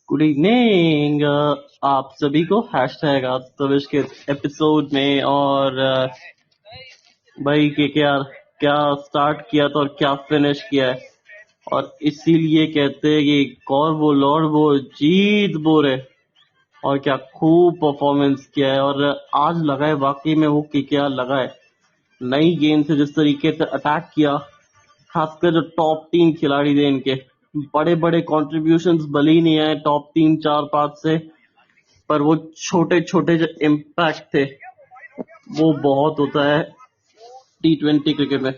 Good evening आप सभी को हैशटैग आप तविश के एपिसोड में और भाई के क्या स्टार्ट किया था और क्या फिनिश किया है और इसीलिए कहते हैं कि कॉर्बो लॉर्बो जीत बोरे और क्या खूब परफॉर्मेंस किया है और आज लगा है वाकई में वो के लगा है नई गेंद से जिस तरीके से अटैक किया खासकर जो टॉप 3 खिलाड़ी थे इनके बड़े बड़े कॉन्ट्रीब्यूशंस भले ही नहीं आए टॉप 3 4 5 से पर वो छोटे छोटे जो इम्पैक्ट थे वो बहुत होता है T20 क्रिकेट में।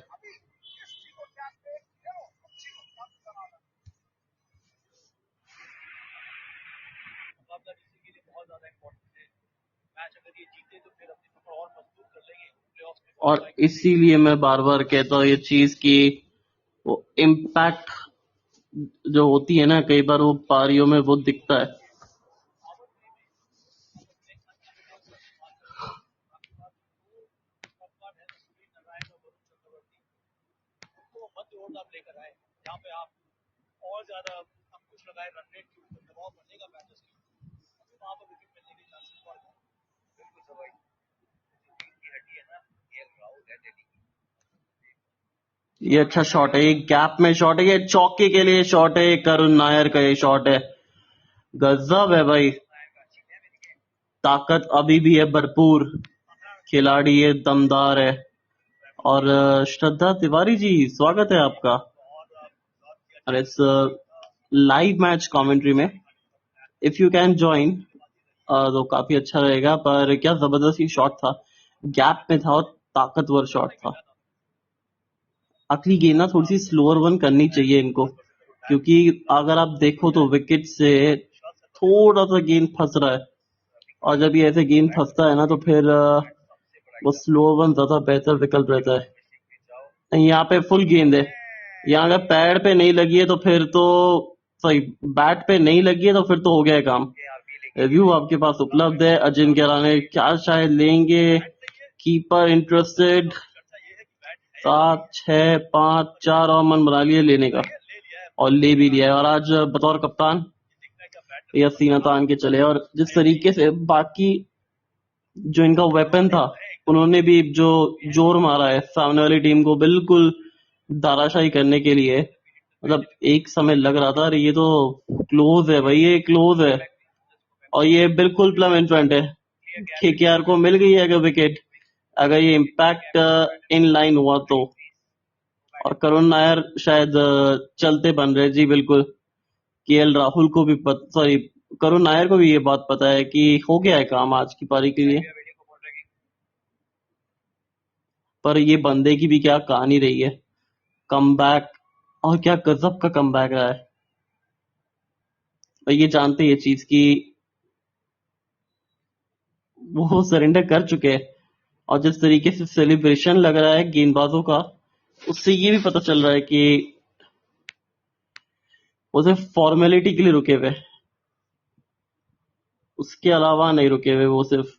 और इसीलिए मैं बार बार कहता हूँ ये चीज की वो इम्पैक्ट जो होती है ना कई बार वो पारियों में वो दिखता है। ये अच्छा शॉट है, ये गैप में शॉट है, ये चौके के लिए शॉट है, करुण नायर का ये शॉट है। गजब है भाई, ताकत अभी भी है भरपूर, खिलाड़ी ये दमदार है। और श्रद्धा तिवारी जी स्वागत है आपका और इस लाइव मैच कमेंट्री में। इफ यू कैन ज्वाइन तो काफी अच्छा रहेगा। पर क्या जबरदस्त शॉट था, गैप में था और ताकतवर शॉट था। अगली गेंद ना थोड़ी सी स्लोअर वन करनी चाहिए इनको, क्योंकि अगर आप देखो तो विकेट से थोड़ा सा गेंद फंस रहा है और जब ये ऐसे गेंद फंसता है ना तो फिर वो स्लो वन ज्यादा बेहतर विकल्प रहता है। यहाँ पे फुल गेंद है, यहाँ अगर पैड पे नहीं लगी है तो फिर तो सॉरी बैट पे नहीं लगी है तो फिर तो हो गया है काम। रिव्यू आपके पास उपलब्ध है, अजिंक्य रहाणे क्या शायद लेंगे, कीपर इंटरेस्टेड, 7 6 5 4 और मन बना लिए लेने का और ले भी लिया है। और आज बतौर कप्तान ये सीना तान के चले और जिस तरीके से बाकी जो इनका वेपन था उन्होंने भी जो जोर मारा है सामने वाली टीम को बिल्कुल दाराशाही करने के लिए, मतलब एक समय लग रहा था अरे ये तो क्लोज है भाई, ये क्लोज है और ये बिल्कुल प्लम इन फ्रंट है। केकेआर को मिल गई है अगर विकेट, अगर ये इम्पैक्ट इन लाइन हुआ तो। और करुण नायर शायद चलते बन रहे जी बिल्कुल। केएल राहुल को भी सॉरी करुण नायर को भी ये बात पता है कि हो गया है काम आज की पारी के लिए। पर ये बंदे की भी क्या कहानी रही है, कमबैक, और क्या गजब का कमबैक रहा है। और ये जानते ये चीज की वो सरेंडर कर चुके हैं और जिस तरीके से सेलिब्रेशन लग रहा है गेंदबाजों का उससे ये भी पता चल रहा है कि वो सिर्फ फॉर्मेलिटी के लिए रुके हुए, उसके अलावा नहीं रुके हुए। वो सिर्फ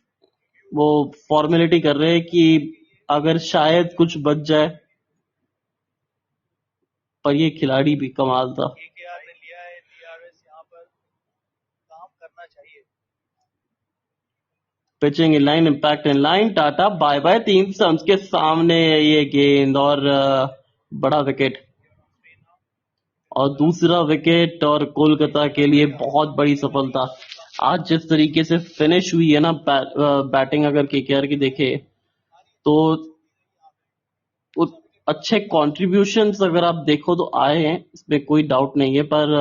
वो फॉर्मेलिटी कर रहे हैं कि अगर शायद कुछ बच जाए। पर ये खिलाड़ी भी कमाल था। Pitching in line, impact in line, tata bye bye, 3 stumps के सामने ये गेंद और बड़ा विकेट और दूसरा विकेट और कोलकाता के लिए बहुत बड़ी सफलता। आज जिस तरीके से फिनिश हुई है ना बैटिंग अगर केकेआर की देखे तो अच्छे कॉन्ट्रीब्यूशंस अगर आप देखो तो आए हैं, इसमें कोई डाउट नहीं है। पर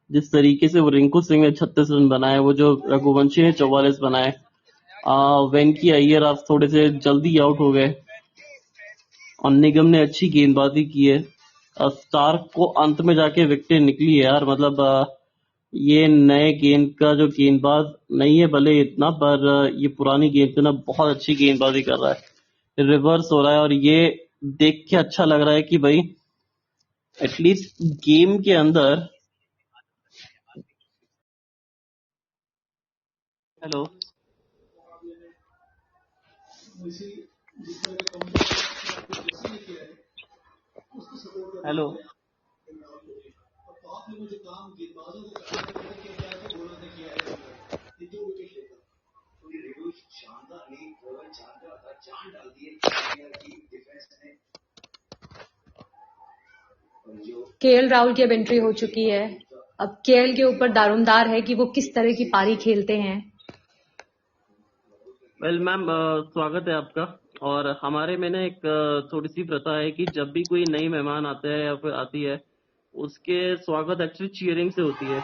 जिस तरीके से वो रिंकू सिंह ने 36 रन बनाए, वो जो रघुवंशी ने 44 बनाए, वेंकी अय्यर आज थोड़े से जल्दी आउट हो गए और निगम ने अच्छी गेंदबाजी की है। स्टार्क को अंत में जाके विकेट निकली है यार, मतलब ये नए गेंद का जो गेंदबाज नहीं है भले इतना, पर ये पुरानी गेंद पे ना बहुत अच्छी गेंदबाजी कर रहा है, रिवर्स हो रहा है और ये देख के अच्छा लग रहा है कि भाई एटलीस्ट गेम के अंदर। हेलो हेलो केएल राहुल की अब एंट्री हो चुकी है। अब केएल के ऊपर दारोमदार है कि वो किस तरह की पारी खेलते हैं। वेल मैम, स्वागत है आपका। और हमारे में ना एक थोड़ी सी प्रथा है कि जब भी कोई नई मेहमान आता है या फिर आती है, उसके स्वागत एक्चुअली चीयरिंग से होती है।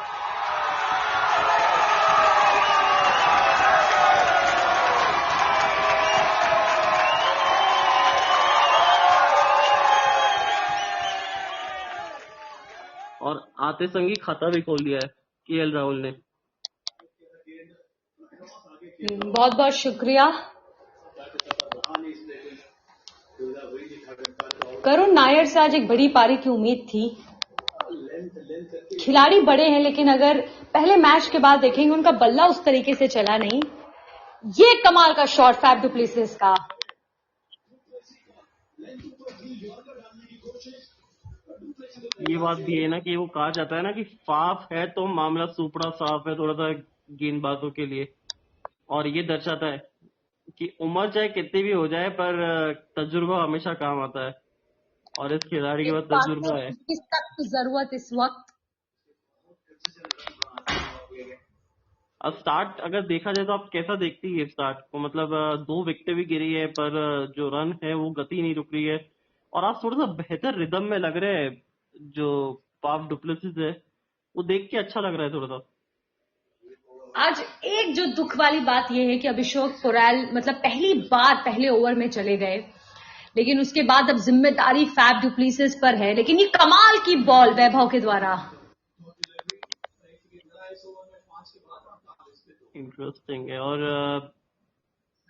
और आते संग ही खाता भी खोल दिया है केएल राहुल ने। बहुत बहुत शुक्रिया। करुण नायर से आज एक बड़ी पारी की उम्मीद थी। खिलाड़ी बड़े हैं, लेकिन अगर पहले मैच के बाद देखेंगे उनका बल्ला उस तरीके से चला नहीं। ये कमाल का शॉट फैफ डु प्लेसिस का। ये बात भी है ना कि वो कहा जाता है ना कि फाफ है तो मामला सुपड़ा साफ है, थोड़ा सा गेंदबाजों के लिए। और ये दर्शाता है कि उम्र चाहे कितनी भी हो जाए, पर तजुर्बा हमेशा काम आता है। और इस खिलाड़ी के इस पास बात तजुर्बा है। की सख्त जरूरत इस वक्त। अब स्टार्ट अगर देखा जाए तो आप कैसा देखती है स्टार्ट को? मतलब 2 विकेटें भी गिरी है, पर जो रन है वो गति नहीं रुक रही है। और आप थोड़ा सा बेहतर रिदम में लग रहे हैं। जो फाफ डु प्लेसिस है वो देख के अच्छा लग रहा है थोड़ा सा। आज एक जो दुख वाली बात यह है कि अभिषेक पोराल मतलब पहली बार पहले ओवर में चले गए, लेकिन उसके बाद अब जिम्मेदारी फैफ डु प्लेसिस पर है। लेकिन ये कमाल की बॉल वैभव के द्वारा। इंटरेस्टिंग है। और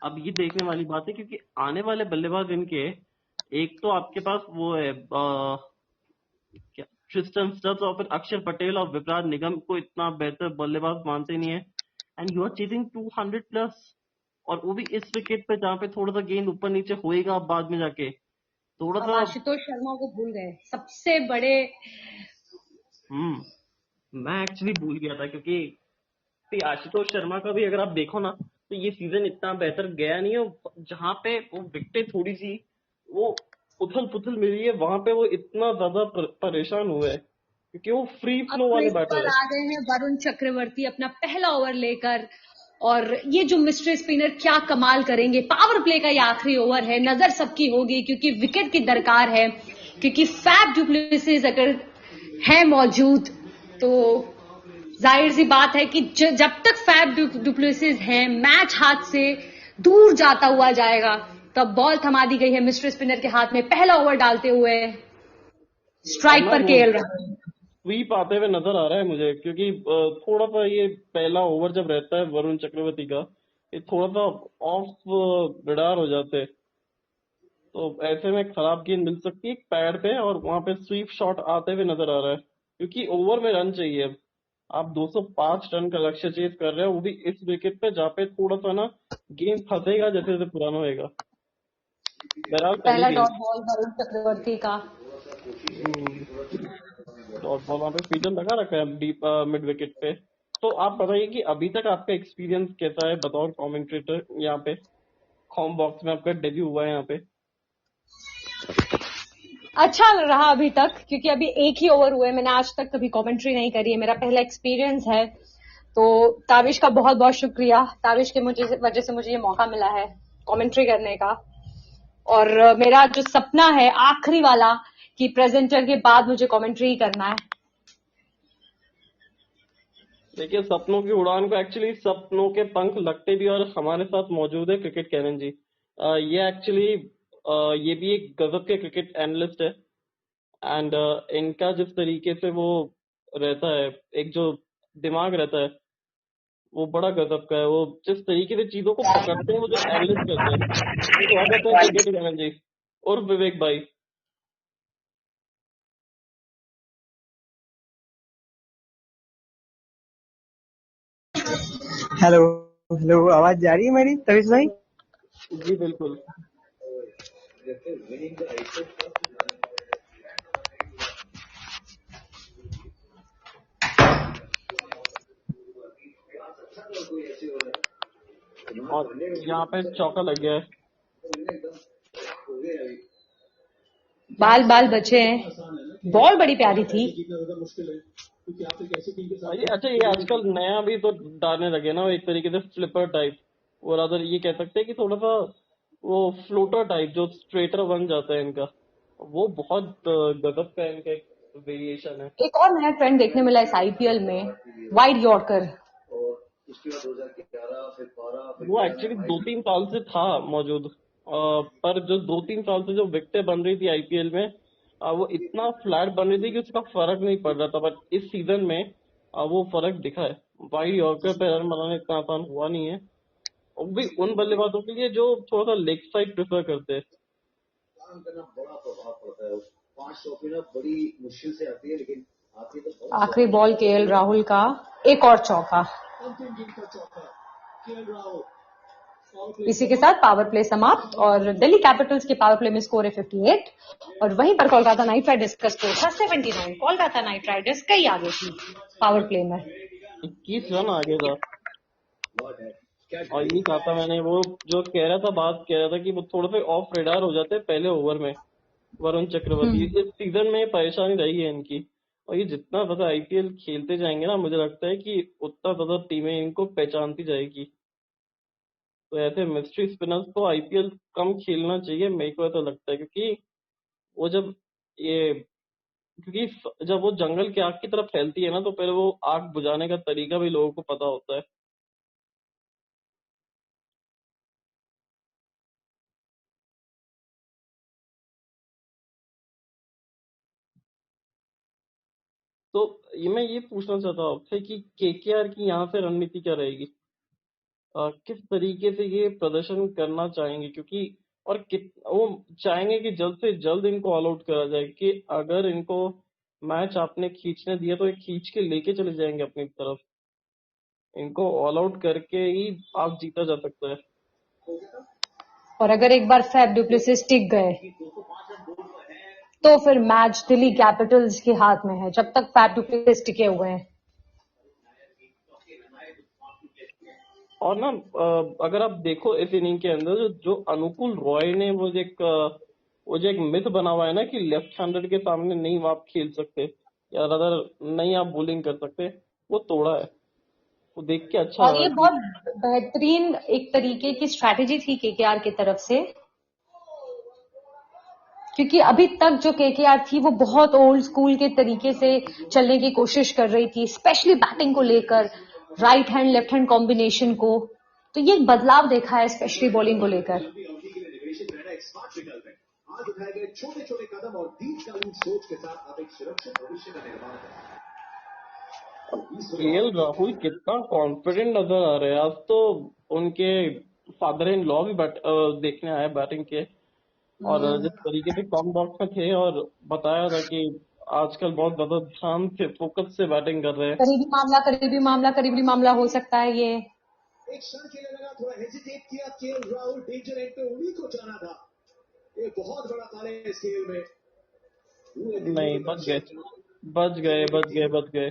अब ये देखने वाली बात है क्योंकि आने वाले बल्लेबाज इनके, एक तो आपके पास वो है क्या, ट्रिस्टन स्टब्स और फिर अक्षर पटेल और विराट निगम को इतना बेहतर बल्लेबाज मानते नहीं है। And you are chasing 200 plus, और वो भी इस विकेट पे जहाँ पे थोड़ा सा गेंद ऊपर नीचे होएगा बाद में जाके थोड़ा अब सा। आशुतोष शर्मा को भूल गए, सबसे बड़े। मैं एक्चुअली भूल गया था क्योंकि आशुतोष शर्मा का भी अगर आप देखो ना तो ये सीजन इतना बेहतर गया नहीं है। जहाँ पे वो विकेटें थोड़ी सी वो उथल पुथल मिली है, वहां पे वो इतना ज्यादा परेशान हुए हैं क्योंकि वो फ्री अब फ्लो वाले क्रीज बैटर पर है। आ गए हैं वरुण चक्रवर्ती अपना पहला ओवर लेकर। और ये जो मिस्ट्री स्पिनर क्या कमाल करेंगे। पावर प्ले का ये आखिरी ओवर है, नजर सबकी होगी क्योंकि विकेट की दरकार है। क्योंकि फैफ डु प्लेसिस अगर है मौजूद तो जाहिर सी बात है कि जब तक फैफ डु प्लेसिस है मैच हाथ से दूर जाता हुआ जाएगा। तब बॉल थमा दी गई है मिस्ट्री स्पिनर के हाथ में, पहला ओवर डालते हुए स्ट्राइक पर केएल राहुल। स्वीप आते हुए नजर आ रहा है मुझे क्योंकि थोड़ा सा ये पहला ओवर जब रहता है वरुण चक्रवर्ती का, ये थोड़ा सा ऑफ रडार हो जाते हैं। तो ऐसे में खराब गेंद मिल सकती है पैड पे, और वहां पे स्वीप शॉट आते हुए नजर आ रहा है क्योंकि ओवर में रन चाहिए। अब आप 205 रन का लक्ष्य चेज कर रहे हो, वो भी इस विकेट पे जहाँ पे थोड़ा सा ना गेंद फंसेगा जैसे जैसे पुराना होएगा। बहरहाल पहली पहला गेंद डॉट बॉल वरुण चक्रवर्ती का। डॉट बॉल वहां पे फील्डर लगा रखा है डीप मिड विकेट पे। तो आप बताइए कि अभी तक आपका एक्सपीरियंस कैसा है बतौर कमेंटेटर? यहाँ पे कॉम बॉक्स में आपका डेब्यू हुआ है यहाँ पे। अच्छा रहा अभी तक, क्योंकि अभी एक ही ओवर हुए, मैंने आज तक कभी कमेंट्री नहीं करी है, मेरा पहला एक्सपीरियंस है। तो ताविश का बहुत बहुत शुक्रिया। ताविश के वजह से मुझे ये मौका मिला है कमेंट्री करने का। और मेरा जो सपना है आखिरी वाला कि प्रेजेंटर के बाद मुझे कमेंट्री ही करना है। देखिए, सपनों की उड़ान को एक्चुअली सपनों के पंख लगते भी, और हमारे साथ मौजूद है क्रिकेट कैनन जी। ये एक्चुअली ये भी एक गजब के क्रिकेट एनालिस्ट है। एंड इनका जिस तरीके से वो रहता है, एक जो दिमाग रहता है वो बड़ा गजब का है। वो जिस तरीके से चीजों को पकड़ते हैं, वो जो एनालिस्ट करते हैं। तो स्वागत है क्रिकेट कैनन जी और विवेक भाई। हेलो हेलो, आवाज जा रही है मेरी तविश भाई? जी बिल्कुल। और यहाँ पे चौका लग गया है। बाल बाल बचे हैं, बॉल बड़ी प्यारी थी। अच्छा, ये आजकल नया भी तो डालने लगे ना, एक तरीके से फ्लिपर टाइप, और अदर ये कह सकते हैं कि थोड़ा सा वो फ्लोटर टाइप जो स्ट्रेटर बन जाता है इनका, वो बहुत गजब का इनका एक वेरिएशन है। एक और नया ट्रेंड देखने मिला इस आईपीएल में, वाइड यॉर्कर। वो एक्चुअली 2-3 साल से था मौजूद, पर जो 2-3 साल से जो विकेटें बन रही थी आईपीएल में, वो इतना फ्लैट बन रही थी कि उसका फर्क नहीं पड़ रहा था, बट इस सीजन में वो फर्क दिखा है। वाइड यॉर्कर पे रन बनाना इतना आसान हुआ नहीं है, और भी उन बल्लेबाजों के लिए जो थोड़ा सा लेग साइड प्रेफर करते हैं। आखिरी बॉल केएल राहुल का एक और चौका। इसी के साथ पावर प्ले समाप्त और दिल्ली कैपिटल्स के पावर प्ले में स्कोर है 58 और वहीं पर कोलकाता नाइट राइडर्स का स्कोर था 79। कोलकाता नाइट राइडर्स कई आगे थी पावर प्ले में, 21 रन आगे था। और यही कहा था मैंने, वो जो कह रहा था, बात कह रहा था कि वो थोड़ा सा ऑफ रेडार हो जाते हैं पहले ओवर में वरुण चक्रवर्ती। इस सीजन में परेशानी रही है इनकी, और ये जितना ज्यादा आईपीएल खेलते जाएंगे ना, मुझे लगता है कि उतना ज्यादा टीमें इनको पहचानती जाएगी। तो ऐसे मिस्ट्री स्पिनर्स को आईपीएल कम खेलना चाहिए, मेरे को ऐसा लगता है, क्योंकि वो जब ये क्योंकि जब वो जंगल की आग की तरफ फैलती है ना, तो पहले वो आग बुझाने का तरीका भी लोगों को पता होता है। तो ये मैं ये पूछना चाहता हूँ आपसे कि केकेआर की यहाँ से रणनीति क्या रहेगी? किस तरीके से ये प्रदर्शन करना चाहेंगे, क्योंकि और वो चाहेंगे कि जल्द से जल्द इनको ऑल आउट करा जाए, कि अगर इनको मैच आपने खींचने दिया तो ये खींच के लेके चले जाएंगे अपनी तरफ। इनको ऑल आउट करके ही आप जीता जा सकता है। और अगर एक बार फैफ डुप्लेसिस टिक गए तो फिर मैच दिल्ली कैपिटल्स के हाथ में है, जब तक फैफ डुप्लेसिस टिके हुए हैं। और ना अगर आप देखो इस इनिंग के अंदर जो अनुकूल रॉय ने वो जो एक मिथ बना हुआ है ना कि लेफ्ट हैंडेड के सामने नहीं आप खेल सकते, या अगर नहीं आप बॉलिंग कर सकते, वो तोड़ा है। वो देख के अच्छा और लगा ये कि बहुत बेहतरीन एक तरीके की स्ट्रैटेजी थी केकेआर की तरफ से, क्योंकि अभी तक जो केकेआर थी वो बहुत ओल्ड स्कूल के तरीके से चलने की कोशिश कर रही थी, स्पेशली बैटिंग को लेकर, right hand left hand combination को। तो ये एक बदलाव देखा है स्पेशली बॉलिंग को लेकर। केएल राहुल कितना कॉन्फिडेंट नजर आ रहे हैं आज तो। उनके फादर इन लॉ भी देखने आए बैटिंग के, और जिस तरीके से कॉम बॉक्स में थे और बताया था कि आजकल बहुत ज्यादा ध्यान से फोकस से बैटिंग कर रहे हैं। करीबी मामला हो सकता है ये। नहीं, बच गए।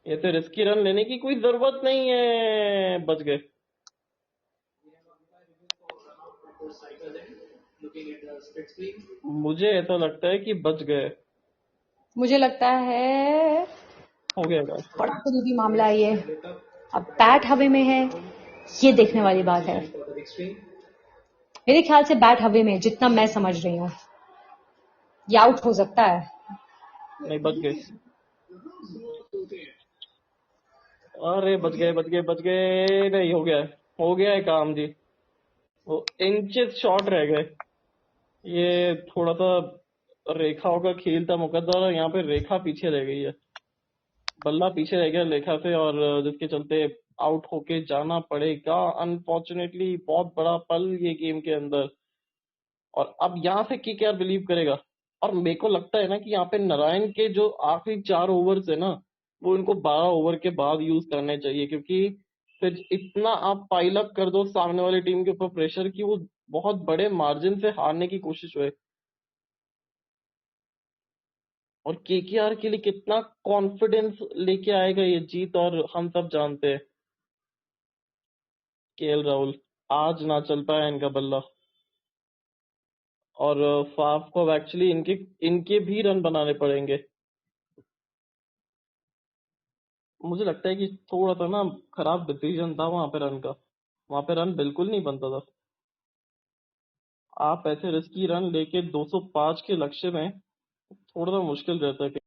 ये तो रिस्की रन लेने की कोई जरूरत नहीं है, बच गए। मुझे ऐसा लगता है कि बच गए। मुझे लगता है हो गया क्या? बड़ा करीबी मामला है ये। अब बैट हवे में है, ये देखने वाली बात है। मेरे ख्याल से बैट हवे में, जितना मैं समझ रही हूँ, ये आउट हो सकता है। नहीं, बच गए। अरे बच गए। नहीं, हो गया है काम जी। वो इंचेस शॉर्ट रह गए। ये थोड़ा सा रेखाओं का खेल था मुकद्दर, और यहाँ पे रेखा पीछे रह गई है। बल्ला पीछे रह गया रेखा से, और जिसके चलते आउट होके जाना पड़ेगा अनफॉर्चुनेटली। बहुत बड़ा पल ये गेम के अंदर। और अब यहाँ से केकेआर बिलीव करेगा, और मेरे को लगता है ना कि यहाँ पे नारायण के जो आखिरी 4 ओवर्स है ना, वो इनको 12 ओवर के बाद यूज करने चाहिए, क्योंकि फिर इतना आप पाइल अप कर दो सामने वाली टीम के ऊपर प्रेशर कि वो बहुत बड़े मार्जिन से हारने की कोशिश हुए। और केकेआर के लिए कितना कॉन्फिडेंस लेके आएगा ये जीत, और हम सब जानते हैं। केएल राहुल आज ना चल पाया इनका बल्ला। और फाफ को एक्चुअली इनके इनके भी रन बनाने पड़ेंगे। मुझे लगता है कि थोड़ा सा ना खराब डिसीजन था वहां पे रन का। वहां पे रन बिल्कुल नहीं बनता था। आप ऐसे रिस्की रन लेके 205 के लक्ष्य में थोड़ा सा मुश्किल रहता है।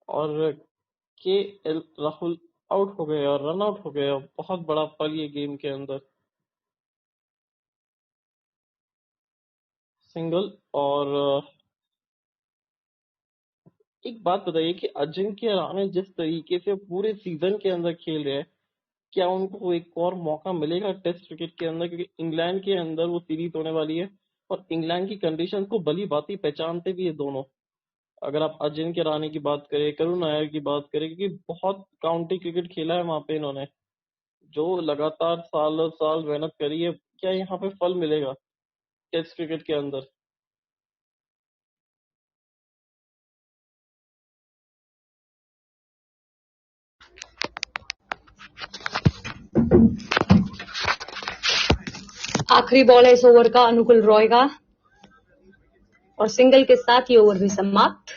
और के एल राहुल आउट हो गए और रन आउट हो गए। और बहुत बड़ा पल ये गेम के अंदर। सिंगल। और एक बात बताइए कि अजिंक्य रहाणे जिस तरीके से पूरे सीजन के अंदर खेल रहे हैं, क्या उनको एक और मौका मिलेगा टेस्ट क्रिकेट के अंदर? क्योंकि इंग्लैंड के अंदर वो सीरीज होने वाली है और इंग्लैंड की कंडीशन को भली भांति पहचानते भी है दोनों। अगर आप अजिंक्य रहाणे की बात करें, करुण नायर की बात करें, क्योंकि बहुत काउंटी क्रिकेट खेला है वहां पे इन्होंने, जो लगातार साल साल मेहनत करी है, क्या यहाँ पे फल मिलेगा टेस्ट क्रिकेट के अंदर? आखिरी बॉल है इस ओवर का अनुकुल रॉय का और सिंगल के साथ ये ओवर भी समाप्त।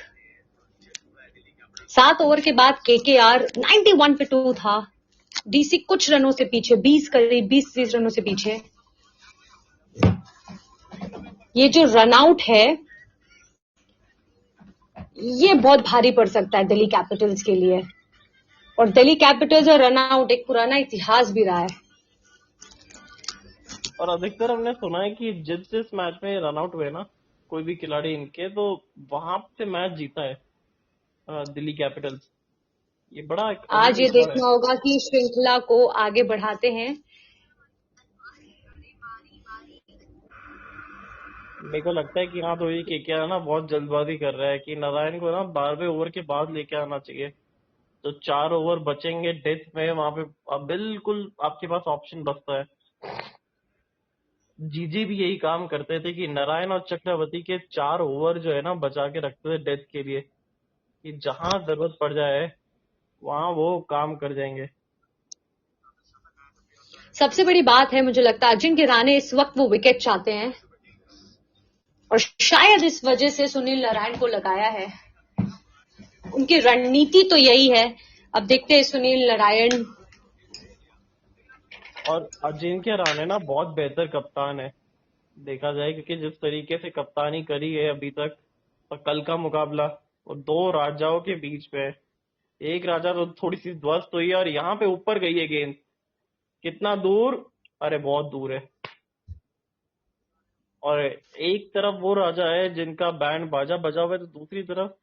7 ओवर के बाद केकेआर 91 पे 2 था। डीसी कुछ रनों से पीछे, 20 करीब 20-30 रनों से पीछे। ये जो रन आउट है ये बहुत भारी पड़ सकता है दिल्ली कैपिटल्स के लिए। और दिल्ली कैपिटल्स और रन आउट एक पुराना इतिहास भी रहा है। और अधिकतर हमने सुना है कि जिस जिस मैच में रन आउट हुए ना कोई भी खिलाड़ी इनके, तो वहां से मैच जीता है दिल्ली कैपिटल्स। ये बड़ा एक आज अजीब ये रिकॉर्ड है। देखना होगा कि श्रृंखला को आगे बढ़ाते हैं। मेरे को लगता है कि हाँ, तो ये केकेआर ना बहुत जल्दबाजी कर रहा है कि नारायण को ना 12वें ओवर के बाद लेके आना चाहिए। तो 4 ओवर बचेंगे डेथ में वहां पे। अब बिल्कुल आपके पास ऑप्शन बचता है। जीजी भी यही काम करते थे कि नारायण और चक्रवर्ती के 4 ओवर जो है ना बचा के रखते थे डेथ के लिए, कि जहां जरूरत पड़ जाए वहां वो काम कर जाएंगे। सबसे बड़ी बात है, मुझे लगता है अजिंक्य रहाणे इस वक्त वो विकेट चाहते हैं और शायद इस वजह से सुनील नारायण को लगाया है। उनकी रणनीति तो यही है। अब देखते हैं सुनील नारायण। और अजिंक्य रहाणे ना बहुत बेहतर कप्तान है देखा जाए, क्योंकि जिस तरीके से कप्तानी करी है अभी तक। और कल का मुकाबला वो दो राजाओं के बीच में है। एक राजा तो थोड़ी सी ध्वस्त हुई है और यहाँ पे ऊपर गई है गेंद। कितना दूर? अरे बहुत दूर है। और एक तरफ वो राजा है जिनका बैंड बाजा बजा हुआ है, तो दूसरी तरफ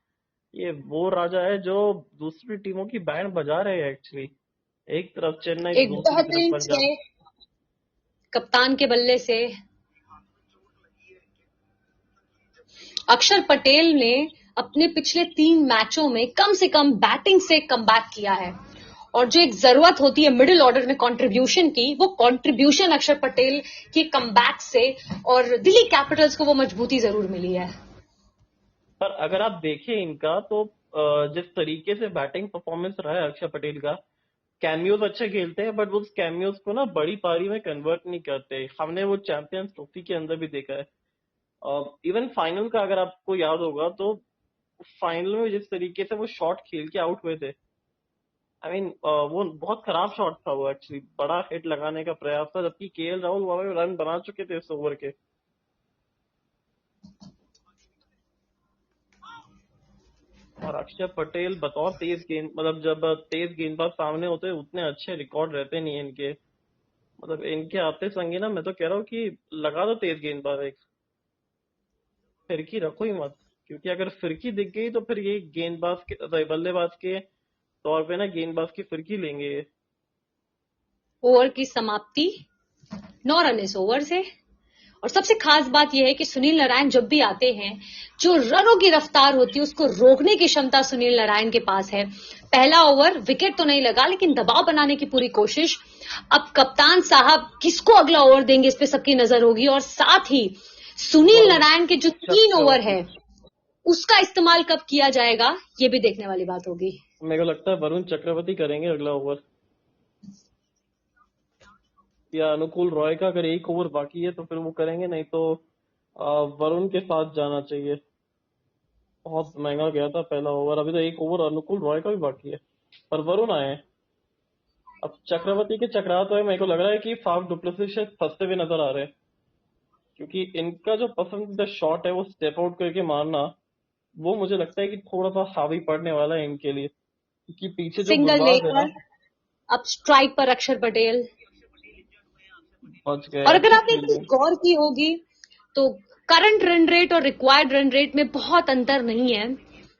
ये वो राजा है जो दूसरी टीमों की बैंड बजा रहे हैं एक्चुअली। एक तरफ चेन्नई तो एक दूसरी तरफ बेहतरीन पंजाब। से कप्तान के बल्ले से अक्षर पटेल ने अपने पिछले 3 मैचों में कम से कम बैटिंग से कमबैक किया है। और जो एक जरूरत होती है मिडिल ऑर्डर में कंट्रीब्यूशन की, वो कंट्रीब्यूशन अक्षर पटेल की कमबैक से और दिल्ली कैपिटल्स को वो मजबूती जरूर मिली है। पर अगर आप देखें इनका तो जिस तरीके से बैटिंग परफॉर्मेंस रहा है अक्षर पटेल का, कैमियोज अच्छे खेलते हैं बट वो कैमियोज को ना बड़ी पारी में कन्वर्ट नहीं करते। हमने वो चैंपियंस ट्रॉफी के अंदर भी देखा है। इवन फाइनल का अगर आपको याद होगा तो फाइनल में जिस तरीके से वो शॉट खेल के आउट हुए थे, आई मीन वो बहुत खराब शॉट था वो। एक्चुअली बड़ा हिट लगाने का प्रयास था, जबकि केएल राहुल वहां पे रन बना चुके थे इस ओवर के। और अक्षर पटेल बतौर तेज गेंद मतलब जब तेज गेंदबाज सामने होते हैं उतने अच्छे रिकॉर्ड रहते नहीं है इनके। मतलब इनके आते संगे ना मैं तो कह रहा हूँ कि लगा दो तेज गेंदबाज एक, फिरकी रखो ही मत, क्योंकि अगर फिरकी दिख गई तो फिर ये गेंदबाज के बल्लेबाज के तौर पे ना गेंदबाज की फिरकी लेंगे ये। ओवर की समाप्ति 9 रन इस ओवर से। और सबसे खास बात यह है कि सुनील नारायण जब भी आते हैं, जो रनों की रफ्तार होती है उसको रोकने की क्षमता सुनील नारायण के पास है। पहला ओवर विकेट तो नहीं लगा, लेकिन दबाव बनाने की पूरी कोशिश। अब कप्तान साहब किसको अगला ओवर देंगे इस पे सबकी नजर होगी, और साथ ही सुनील नारायण के जो 3 ओवर है उसका इस्तेमाल कब किया जाएगा ये भी देखने वाली बात होगी। मेरे को लगता है वरुण चक्रवर्ती करेंगे अगला ओवर, या अनुकूल रॉय का अगर एक ओवर बाकी है तो फिर वो करेंगे, नहीं तो वरुण के साथ जाना चाहिए। बहुत महंगा गया था पहला ओवर, अभी तो एक ओवर अनुकूल रॉय का भी बाकी है, पर वरुण आए। अब चक्रवर्ती के चक्रा तो है, मेरे को लग रहा है कि फाफ डुप्लेसिस से फंसते हुए नजर आ रहे हैं, क्योंकि इनका जो पसंदीदा शॉट है वो स्टेप आउट करके मारना, वो मुझे लगता है कि थोड़ा सा हावी पड़ने वाला है इनके लिए, क्योंकि पीछे जो सिंगल गुरबाज है ना, लेकर अब स्ट्राइक पर अक्षर पटेल। बच गए। और अगर अच्छी आपने फील्डिंग। गौर की होगी तो करंट रन रेट और रिक्वायर्ड रन रेट में बहुत अंतर नहीं है।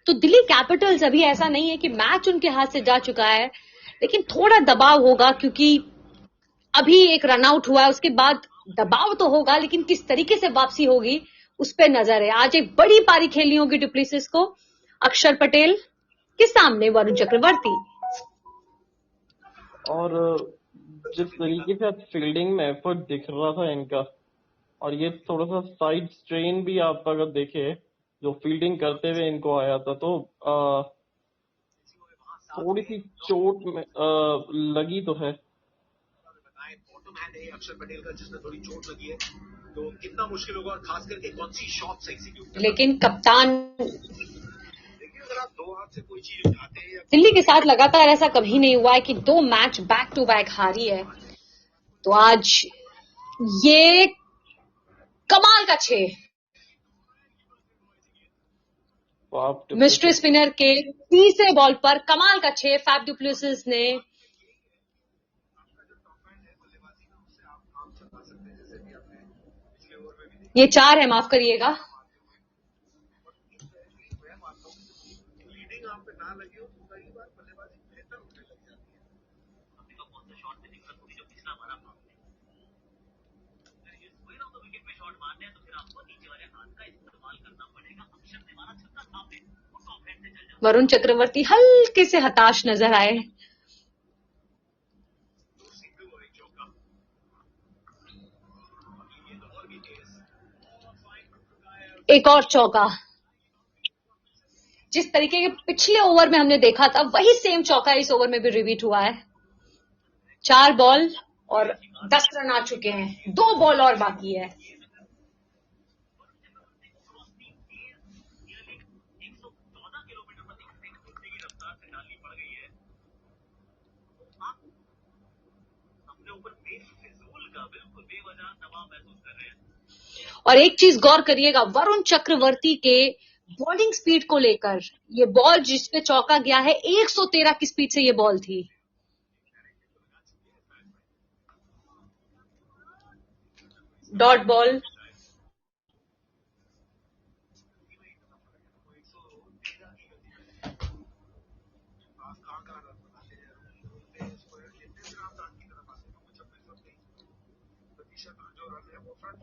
तो दिल्ली कैपिटल्स अभी ऐसा नहीं है कि मैच उनके हाथ से जा चुका है, लेकिन थोड़ा दबाव होगा, क्योंकि अभी एक रन आउट हुआ है। उसके बाद दबाव तो होगा, लेकिन किस तरीके से वापसी होगी उस पर नजर है। आज एक बड़ी पारी खेलनी होगी डुप्लेसिस को अक्षर पटेल के सामने वरुण चक्रवर्ती। और जिस तरीके से आज फील्डिंग में एफर्ट दिख रहा था इनका, और ये थोड़ा सा साइड स्ट्रेन भी आप अगर देखे जो फील्डिंग करते हुए इनको आया था, तो थोड़ी सी चोट में लगी तो है। अक्षर पटेल का जिसमें थोड़ी चोट लगी है तो कितना मुश्किल होगा, खास करके कौन सी शॉट्स एग्जीक्यूट। लेकिन कप्तान देखिए अगर आप 2 हाथ से कोई चीज उठाते हैं, दिल्ली के साथ लगातार ऐसा कभी नहीं हुआ है कि 2 मैच बैक टू बैक हारी है। तो आज ये कमाल का 6 मिस्ट्री स्पिनर के तीसरे बॉल पर कमाल का 6 फैफ डुप्लेसिस ने। ये 4 है, माफ करिएगा। लीडिंग आप पे ना लगी हो तो कई बार बल्लेबाजी बेहतर होने लग जाती है। अपने को कौन सा शॉट में दिक्कत होगी जो पिछला मारा आपने, अगर ये कोई ना तो विकेट पे शॉट मारने हैं तो फिर आपको नीचे वाले हाथ का इस्तेमाल करना पड़ेगा। अक्षर ने मारा छक्का सामने, वो टॉप हैंड से चल जाए। वरुण चक्रवर्ती हल्के से हताश नजर आए। सिंगल और एक चौका, ये तो और भी तेज। एक और चौका, जिस तरीके के पिछले ओवर में हमने देखा था वही सेम चौका इस ओवर में भी रिपीट हुआ है। 4 बॉल और 10 रन आ चुके हैं, 2 बॉल और बाकी है। और एक चीज गौर करिएगा वरुण चक्रवर्ती के बॉलिंग स्पीड को लेकर, ये बॉल जिसपे चौका गया है 113 की स्पीड से ये बॉल थी। Dot ball.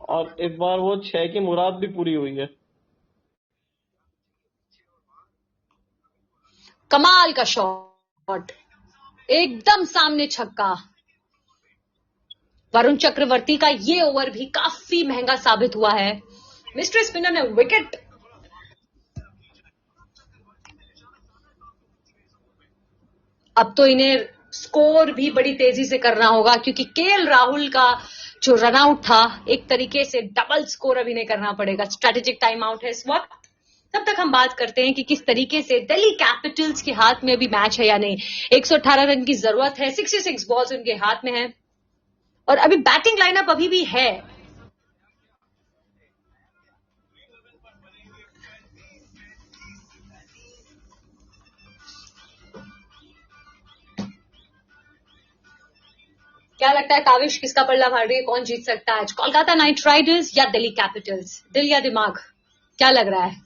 और इस बार वो 6 की मुराद भी पूरी हुई है। कमाल का शॉट, एकदम सामने छक्का। वरुण चक्रवर्ती का ये ओवर भी काफी महंगा साबित हुआ है। मिस्टर स्पिनर ने विकेट। अब तो इन्हें स्कोर भी बड़ी तेजी से करना होगा, क्योंकि केएल राहुल का जो रनआउट था एक तरीके से डबल स्कोर अब इन्हें करना पड़ेगा। स्ट्रेटेजिक टाइम आउट है इस वक्त। तब तक हम बात करते हैं कि किस तरीके से दिल्ली कैपिटल्स के हाथ में अभी मैच है या नहीं। 118 रन की जरूरत है, 66 बॉल्स उनके हाथ में है और अभी बैटिंग लाइनअप अभी भी है। क्या लगता है काविश, किसका पल्ला भारी है, कौन जीत सकता है आज? कोलकाता नाइट राइडर्स या दिल्ली कैपिटल्स? दिल या दिमाग, क्या लग रहा है?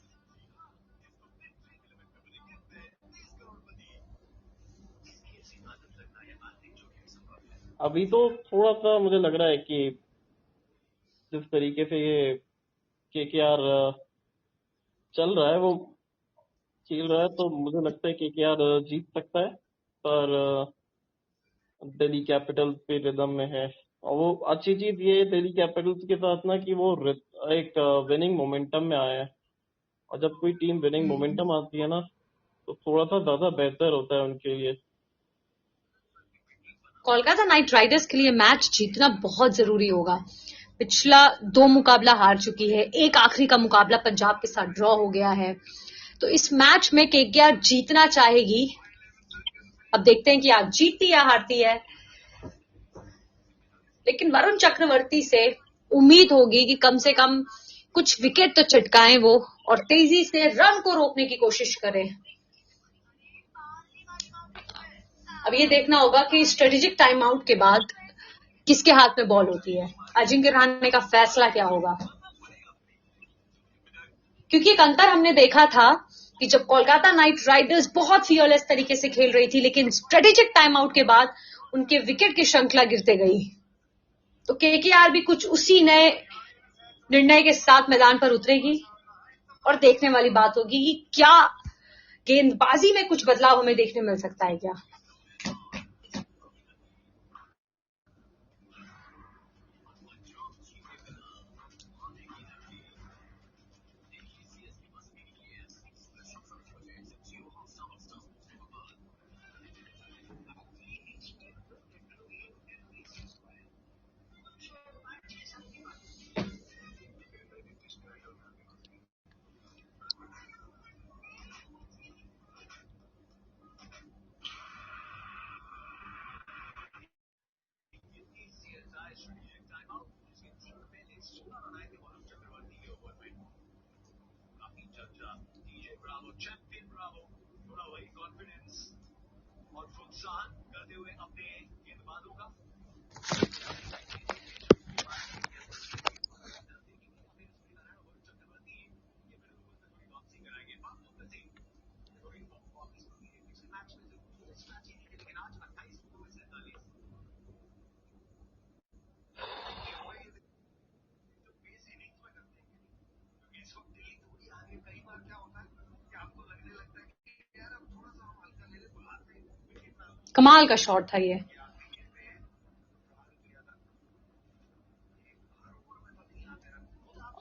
अभी तो थोड़ा सा मुझे लग रहा है कि जिस तरीके से ये केकेआर चल रहा है, वो खेल रहा है, तो मुझे लगता है केकेआर जीत सकता है। पर दिल्ली कैपिटल्स पे रिदम में है। और वो अच्छी चीज ये है दिल्ली कैपिटल्स के साथ ना कि वो एक विनिंग मोमेंटम में आया है। और जब कोई टीम विनिंग मोमेंटम आती है ना, तो थोड़ा सा ज्यादा बेहतर होता है उनके लिए। कोलकाता नाइट राइडर्स के लिए मैच जीतना बहुत जरूरी होगा। पिछला 2 मुकाबला हार चुकी है, एक आखिरी का मुकाबला पंजाब के साथ ड्रॉ हो गया है, तो इस मैच में केकेआर जीतना चाहेगी। अब देखते हैं कि आज जीतती या हारती है, लेकिन वरुण चक्रवर्ती से उम्मीद होगी कि कम से कम कुछ विकेट तो चटकाएं वो और तेजी से रन को रोकने की कोशिश करें। अब ये देखना होगा कि स्ट्रेटेजिक टाइम आउट के बाद किसके हाथ में बॉल होती है, अजिंक्य रहाणे का फैसला क्या होगा। क्योंकि एक अंतर हमने देखा था कि जब कोलकाता नाइट राइडर्स बहुत फियरलेस तरीके से खेल रही थी, लेकिन स्ट्रेटेजिक टाइम आउट के बाद उनके विकेट की श्रृंखला गिरते गई। तो केकेआर भी कुछ उसी नए निर्णय के साथ मैदान पर उतरेगी और देखने वाली बात होगी कि क्या गेंदबाजी में कुछ बदलाव हमें देखने मिल सकता है क्या। और प्रोत्साहन करते हुए अपने गेंदबाजों का कमाल का शॉट था ये।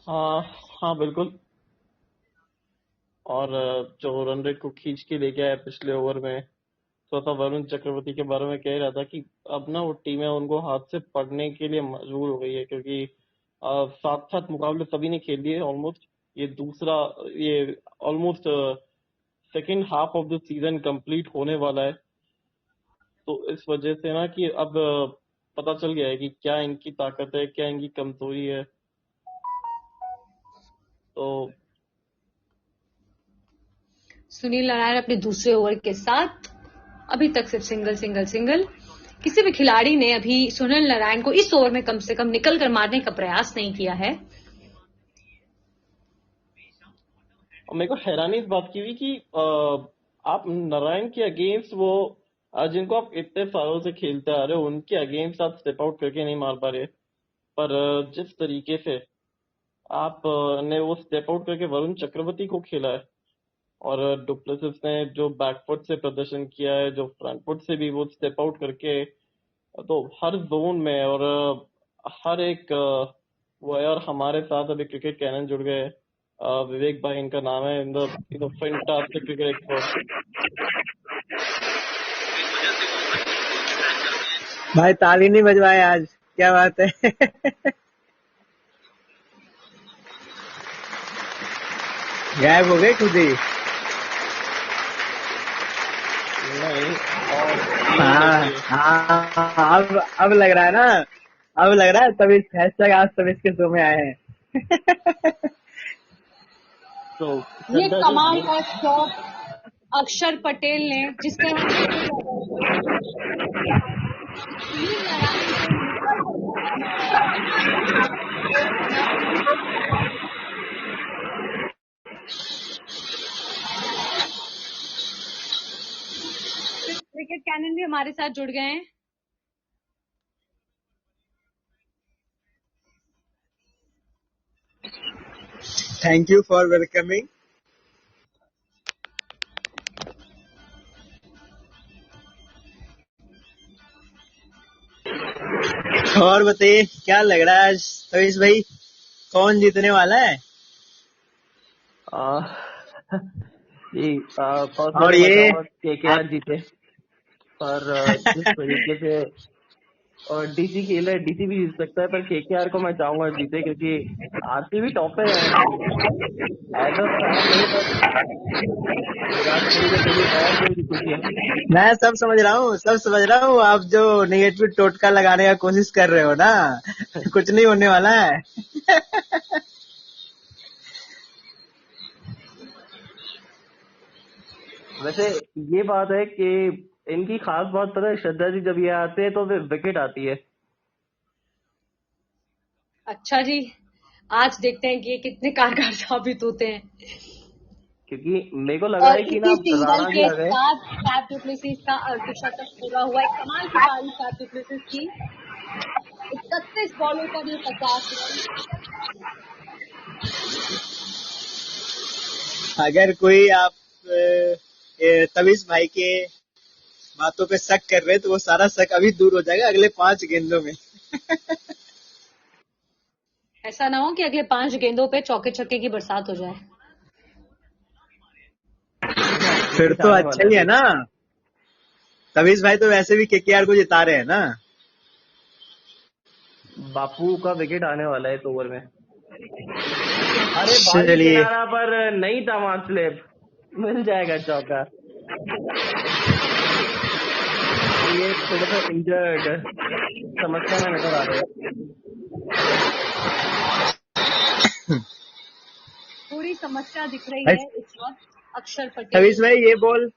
हाँ बिल्कुल। और जो रन रेट को खींच के लेके आया पिछले ओवर में, तो था वरुण चक्रवर्ती के बारे में कह रहा था कि अब ना वो टीमें उनको हाथ से पढ़ने के लिए मजबूर हो गई है, क्योंकि 7-7 मुकाबले सभी ने खेल लिए ऑलमोस्ट। ये almost second half of the season complete होने वाला है। तो इस वजह से ना कि अब पता चल गया है कि क्या इनकी ताकत है, क्या इनकी कमजोरी है। तो सुनील नारायण अपने दूसरे ओवर के साथ अभी तक सिर्फ सिंगल। किसी भी खिलाड़ी ने अभी सुनील नारायण को इस ओवर में कम से कम निकल कर मारने का प्रयास नहीं किया है। और मेरे को हैरानी इस बात की हुई कि आप नारायण के अगेंस्ट वो जिनको आप इतने सालों से खेलते आ रहे हो, उनके अगेंस्ट आप स्टेप आउट करके नहीं मार पा रहे। पर जिस तरीके से आप ने वो स्टेप आउट करके वरुण चक्रवर्ती को खेला है, और डुप्लेसिस ने जो बैकफुट से प्रदर्शन किया है, जो फ्रंट फुट से भी वो स्टेप आउट करके, तो हर जोन में और हर एक वो है। और हमारे साथ अभी क्रिकेट कैनन जुड़ गए, विवेक भाई इनका नाम है, in the fantastic cricket expert. भाई ताली नहीं बजवाए आज, क्या बात है। गायब हो गए खुद ही। नहीं, और हाँ अब लग रहा है ना, अब लग रहा है तभी हैशटैग आज तभी इसके शो में आए हैं। तो ये कमाल का शॉट अक्षर पटेल ने, जिस तरह सुनील नारायण को निकल क्रिकेट कैनन भी हमारे साथ जुड़ गए हैं। Thank you for welcoming. और बताइए क्या लग रहा है आज तविश भाई, कौन जीतने वाला है? जी और पर्सनली मैं ये चाहूंगा केकेआर आप जीते, पर जिस तरीके से और डीसी खेल है डीसी भी जीत सकता है, पर केकेआर को मैं चाहूंगा जीते, क्योंकि आरसीबी टॉप पे है। एज अ फैन नहीं, पर विराट कोहली को थोड़ी और थोड़ी खुशी है। मैं सब समझ रहा हूँ। आप जो नेगेटिव टोटका लगाने का कोशिश कर रहे हो ना, कुछ नहीं होने वाला है। वैसे ये बात है कि इनकी खास बात पता है, श्रद्धा जी जब ये आते हैं तो फिर विकेट आती है। अच्छा जी, आज देखते हैं कि ये कितने कारगर साबित होते हैं। क्योंकि मेरे को लग रहा और है कि इसी ना सिंगल राणा जी के आ गए। साथ फैफ डु प्लेसिस का अर्धशतक पूरा हुआ। एक कमाल की पारी फैफ डु प्लेसिस की। 31 बॉलों पर ये 50 रन। अगर कोई आप तविश भाई के बातों पे शक कर रहे हैं तो वो सारा शक अभी दूर हो जाएगा अगले 5 गेंदों में। ऐसा ना हो कि अगले 5 गेंदों पे चौके छक्के की बरसात हो जाए। फिर विकेट तो आने अच्छा वाला ही है है देख। ना। तविश भाई तो वैसे भी केकेआर को जिता रहे हैं ना। बापू का विकेट आने वाला है इस ओवर में। अरे भाई चलिए, किनारा पर नहीं था, वहां स्लिप मिल जाएगा चौका। ये थोड़ा सा इंजर्ड समस्या में नजर आ रहे हैं। पूरी समस्या दिख रही भाई है इस वक्त अक्षर पटेल। तविश भाई ये बॉल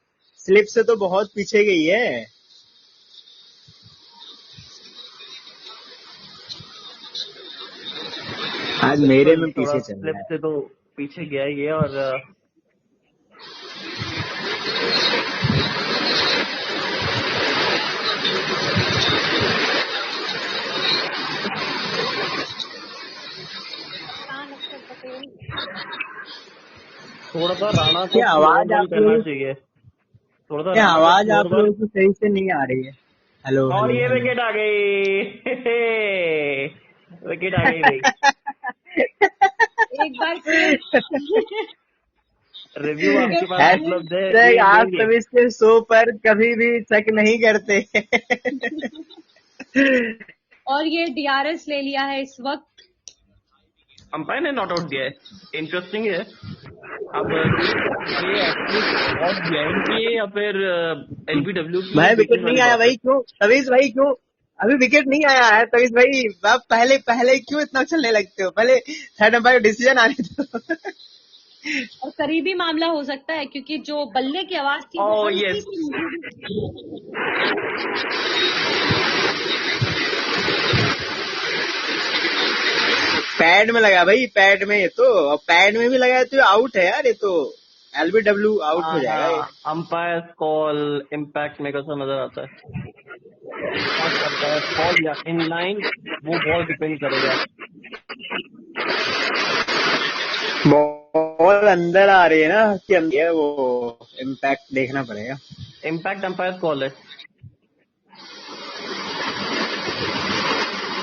स्लिप से तो बहुत पीछे गई है। आज मेरे में थोड़ा पीछे चल स्लिप रहा है। से तो पीछे गया ही है। और अक्षर पटेल थोड़ा सा राणा को क्या स्लो आवाज बॉल आप करना लोगों चाहिए। थोड़ा सा क्या राणा को आवाज स्लो आप बॉल। लोगों को सही से नहीं आ रही है? हेलो और हेलो ये हेलो। विकेट आ गई। विकेट आ गई भाई। एक बार फिर रिव्यू आपके पास विकेट उपलब्ध है, हैशटैग ये आप देंगे। तविश के शो पर कभी भी शक नहीं करते। और ये डीआरएस ले लिया है इस वक्त। अंपायर ने नॉट आउट दिया है। इंटरेस्टिंग है। अब ये एक्चुअली बहुत दिया है इनकी या फिर एलबीडब्ल्यू की, ये भाई विकेट देखने नहीं वाली आया बात है। भाई, क्यों तविश भाई क्यों? अभी विकेट नहीं आया है तविश भाई। आप पहले पहले क्यों इतना चलने लगते हो? पहले थर्ड अंपायर डिसीजन आने दो। और करीबी मामला हो सकता है क्योंकि जो बल्ले की आवाज थी वो ओह हल्की यस। सी पैड में लगा भाई, पैड में। ये तो अब पैड में भी लगा है तो आउट है यार। ये तो एलबीडब्ल्यू आउट हो जाएगा ये। अंपायर कॉल इम्पैक्ट मेरे को ऐसा नजर आता है। क्या करता है कॉल या इन लाइन, वो बॉल डिपेंड करेगा। बॉल अंदर आ रही है ना कि अंदर, वो इम्पैक्ट देखना पड़ेगा। इम्पैक्ट अंपायर कॉल है।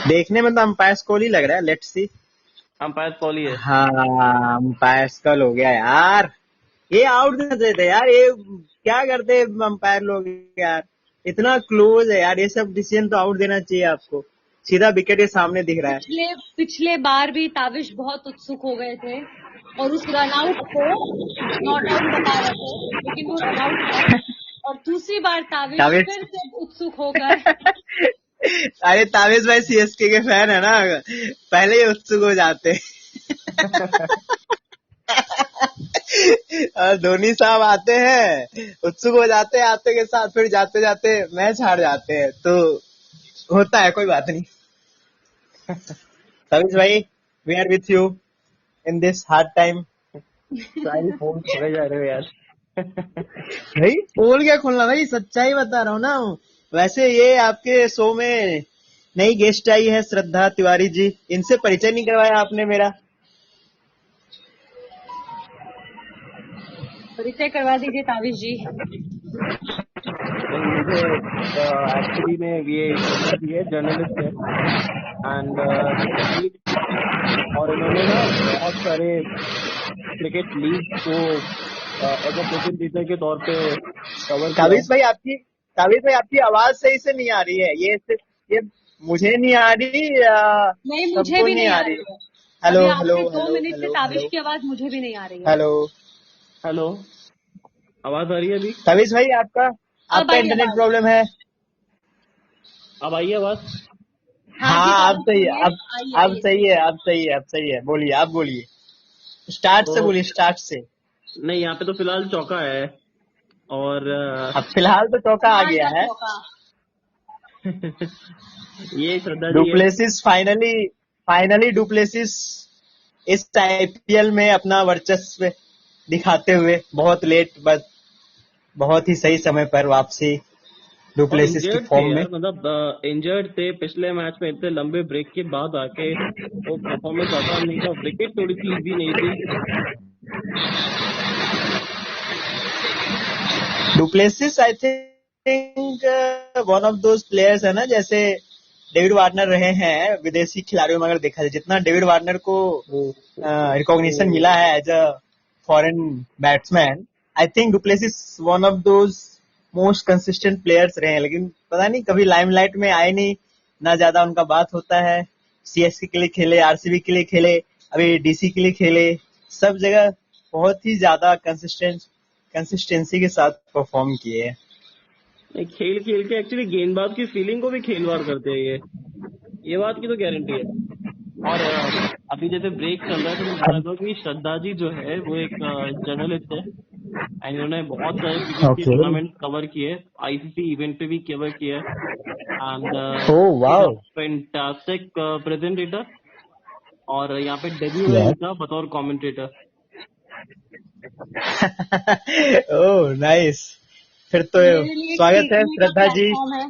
देखने में तो अंपायर कॉल ही लग रहा है। Let's see. अंपायर कॉल ही है। हाँ, अंपायर कॉल हो गया यार। ये आउट कर देते यार। ये क्या करते अंपायर लोग यार? इतना क्लोज है यार। ये सब डिसीजन तो आउट देना चाहिए आपको। सीधा विकेट के सामने दिख रहा है। पिछले बार भी ताविश बहुत उत्सुक हो गए थे और उस रनआउट को नॉट आउट बता रहे थे, लेकिन वो रनआउट था। और दूसरी बार ताविश ताविश फिर से उत्सुक होकर अरे ताविश भाई सीएसके के फैन है ना, पहले ही उत्सुक हो जाते। और धोनी साहब आते हैं, उत्सुक हो जाते हैं आते के साथ, फिर जाते जाते मैच हार जाते हैं। तो होता है, कोई बात नहीं। तविश भाई, we are with you in this hard time. सारी फोन खोले जा रहे हो यार। भाई पोल क्या खोलना भाई, सच्चाई बता रहा हूँ ना। वैसे ये आपके शो में नई गेस्ट आई है श्रद्धा तिवारी जी, इनसे परिचय नहीं करवाया आपने मेरा। परिचय करवा दीजिए ताविश जी। नहीं, मुझे एक्चुअली में ये श्रद्धा जी है, जर्नलिस्ट है एंड और इन्होंने ना बहुत सारे क्रिकेट लीग को एज अ प्रेजेंटेटर के तौर पे कवर किया है। काबिज भाई आपकी आवाज सही से नहीं आ रही है। ये मुझे नहीं आ रही या नहीं, मुझे सबको भी नहीं नहीं आ आ रही? रही है। हेलो अभी हेलो आपसे 2 हेलो मिनट से हेलो ताविश हेलो की आवाज मुझे भी नहीं आ रही है। हेलो। हेलो, आवाज आ रही है अभी? काबिज भाई अब आपका आई इंटरनेट आवाज। प्रॉब्लम है। अब आई है आवाज? हाँ जी, हाँ, अब ताविश सही है, बोलिए। अब सही है, अब सही है। बोलिए, आप बोलिए, स्टार्ट से तो बोलिए, स्टार्ट से। नहीं, यहाँ पे तो फिलहाल चौका है और अब फिलहाल तो चौका आ फिलहाल गया का है। चौका। ये श्रद्धा जी है। डुप्लेसिस फाइनली डुप्लेसिस इस आईपीएल में अपना वर्चस्व दिखाते हुए बहुत लेट बट बहुत ही सही समय पर वापसी और डुप्लेसिस की इंजर्ड थे फॉर्म में। यार, मतलब इंजर्ड थे पिछले मैच में, इतने लंबे ब्रेक के बाद आके वो परफॉर्मेंस आसान नहीं था, विकेट थोड़ी सी इजी नहीं थी। Du Plessis I think one of those players है ना, जैसे डेविड वार्नर रहे हैं विदेशी खिलाड़ियों में। अगर देखा जाए जितना डेविड वार्नर को रिकॉग्निशन मिला है as a foreign batsman, I think du Plessis one of those most consistent players रहे हैं। लेकिन पता नहीं कभी लाइमलाइट में आए नहीं, ना ज्यादा उनका बात होता है। सीएसके के लिए खेले, आरसीबी के लिए खेले, अभी डीसी के लिए खेले, सब जगह बहुत ही ज्यादा कंसिस्टेंसी के साथ परफॉर्म किए हैं। नहीं, खेल खेल के एक्चुअली गेंदबाज की फीलिंग को भी खेलवाड़ करते हैं ये बात की तो गारंटी है। और अभी जैसे ब्रेक चल रहा है तो मैं बता दूं कि श्रद्धा जी जो है वो एक जर्नलिस्ट है एंड इन्होंने बहुत सारे क्रिकेट के ओके। टूर्नामेंट कवर किए, आईसीसी इवेंट पे भी कवर किया है and oh wow. Fantastic presenter. और यहाँ पे डेब्यू है यस। इनका बतौर कमेंटेटर। Oh nice. फिर तो मेरे लिए एक स्वागत है सीखने का श्रद्धा जी, प्लेटफॉर्म है।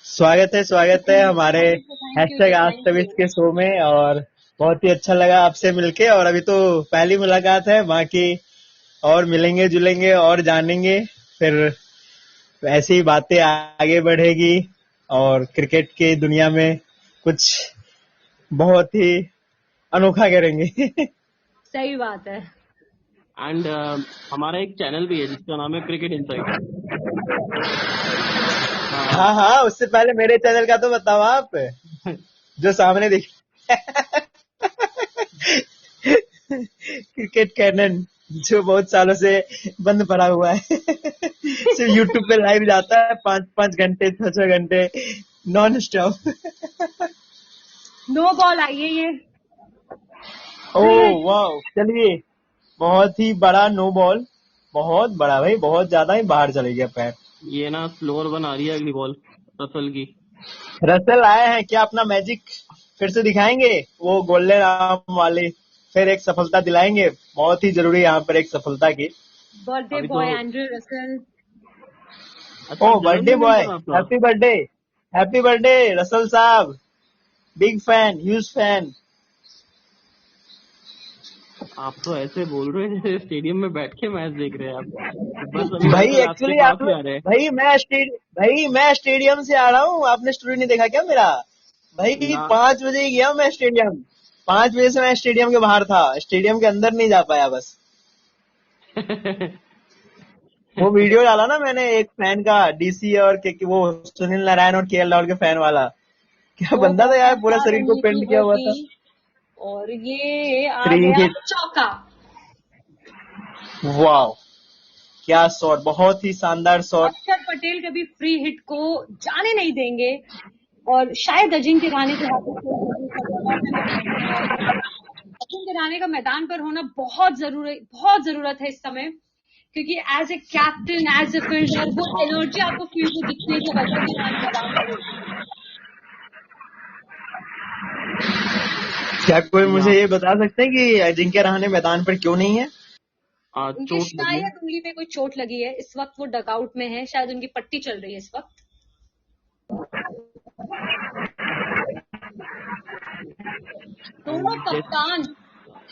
स्वागत है हमारे थैंक यू हैशटैग जी, आज थैंक तविश यू। के शो में। और बहुत ही अच्छा लगा आपसे मिलके। और अभी तो पहली मुलाकात है, बाकी और मिलेंगे जुलेंगे और जानेंगे, फिर ऐसी ही बातें आगे बढ़ेगी और क्रिकेट की दुनिया में कुछ बहुत ही अनोखा करेंगे। सही बात है। एंड हमारा एक चैनल भी है जिसका नाम है क्रिकेट इनसाइट। हाँ हाँ, उससे पहले मेरे चैनल का तो बताओ आप, जो सामने दिख क्रिकेट कैनन, जो बहुत सालों से बंद पड़ा हुआ है। सिर्फ यूट्यूब पे लाइव जाता है 5-5 घंटे 6-6 घंटे नॉन स्टॉप। नो बॉल आई है ये। ओह वाह, चलिए, बहुत ही बड़ा नो बॉल, बहुत बड़ा भाई, बहुत ज्यादा ही बाहर चले गया पैर। ये ना स्लोअर वन आ रही है अगली बॉल रसल की। रसल आए हैं क्या, अपना मैजिक फिर से दिखाएंगे, वो गोल्डन आर्म वाले, फिर एक सफलता दिलाएंगे। बहुत ही जरूरी है यहाँ पर एक सफलता की। बर्थडे अभी तो बॉय एंड्रयू रसल। अच्छा, ओह बर्थडे जन्मदिन है बॉय, क्या आपका? हैप्पी बर्थडे रसल साहब, बिग फैन, ह्यूज फैन। आप तो ऐसे बोल रहे हैं जैसे स्टेडियम में बैठ के मैच देख रहे हैं आप। बस अभी भाई रसल आपके एक्चुअली पास आप ही आ रहे हैं। मैं स्टेडियम से आ रहा हूँ, आपने स्टोरी नहीं देखा क्या मेरा? भाई ना 5 बजे गया मैं स्टेडियम, 5 बजे से मैं स्टेडियम के बाहर था, स्टेडियम के अंदर नहीं जा पाया बस। वो वीडियो डाला ना मैंने एक फैन का, डीसी और वो सुनील नारायण और केएल राहुल के फैन वाला, क्या वो बंदा था यार, पूरा बहुत शरीर को पेंट किया हुआ था। और ये आ 3 गया हिट, चौका। वाह क्या शॉट, बहुत ही शानदार शॉट। अक्षर पटेल कभी फ्री हिट को जाने नहीं देंगे और शायद अजिंक्य रहाणे के हाथों अजिंक्य रहाणे का मैदान पर होना बहुत जरूरत है इस समय, क्योंकि as a captain, as a fielder, वो एनर्जी आपको फील्ड में दिखने की वजह से आज मैदान पर होती है। क्या कोई या मुझे ये बता सकते हैं कि अजिंक्य रहाणे मैदान पर क्यों नहीं है? उनके चोट लगी है। शायद उंगली पे कोई चोट लगी है, इस वक्त वो डकआउट में है, शायद उनकी पट्टी चल रही है इस वक्त। दोनों कप्तान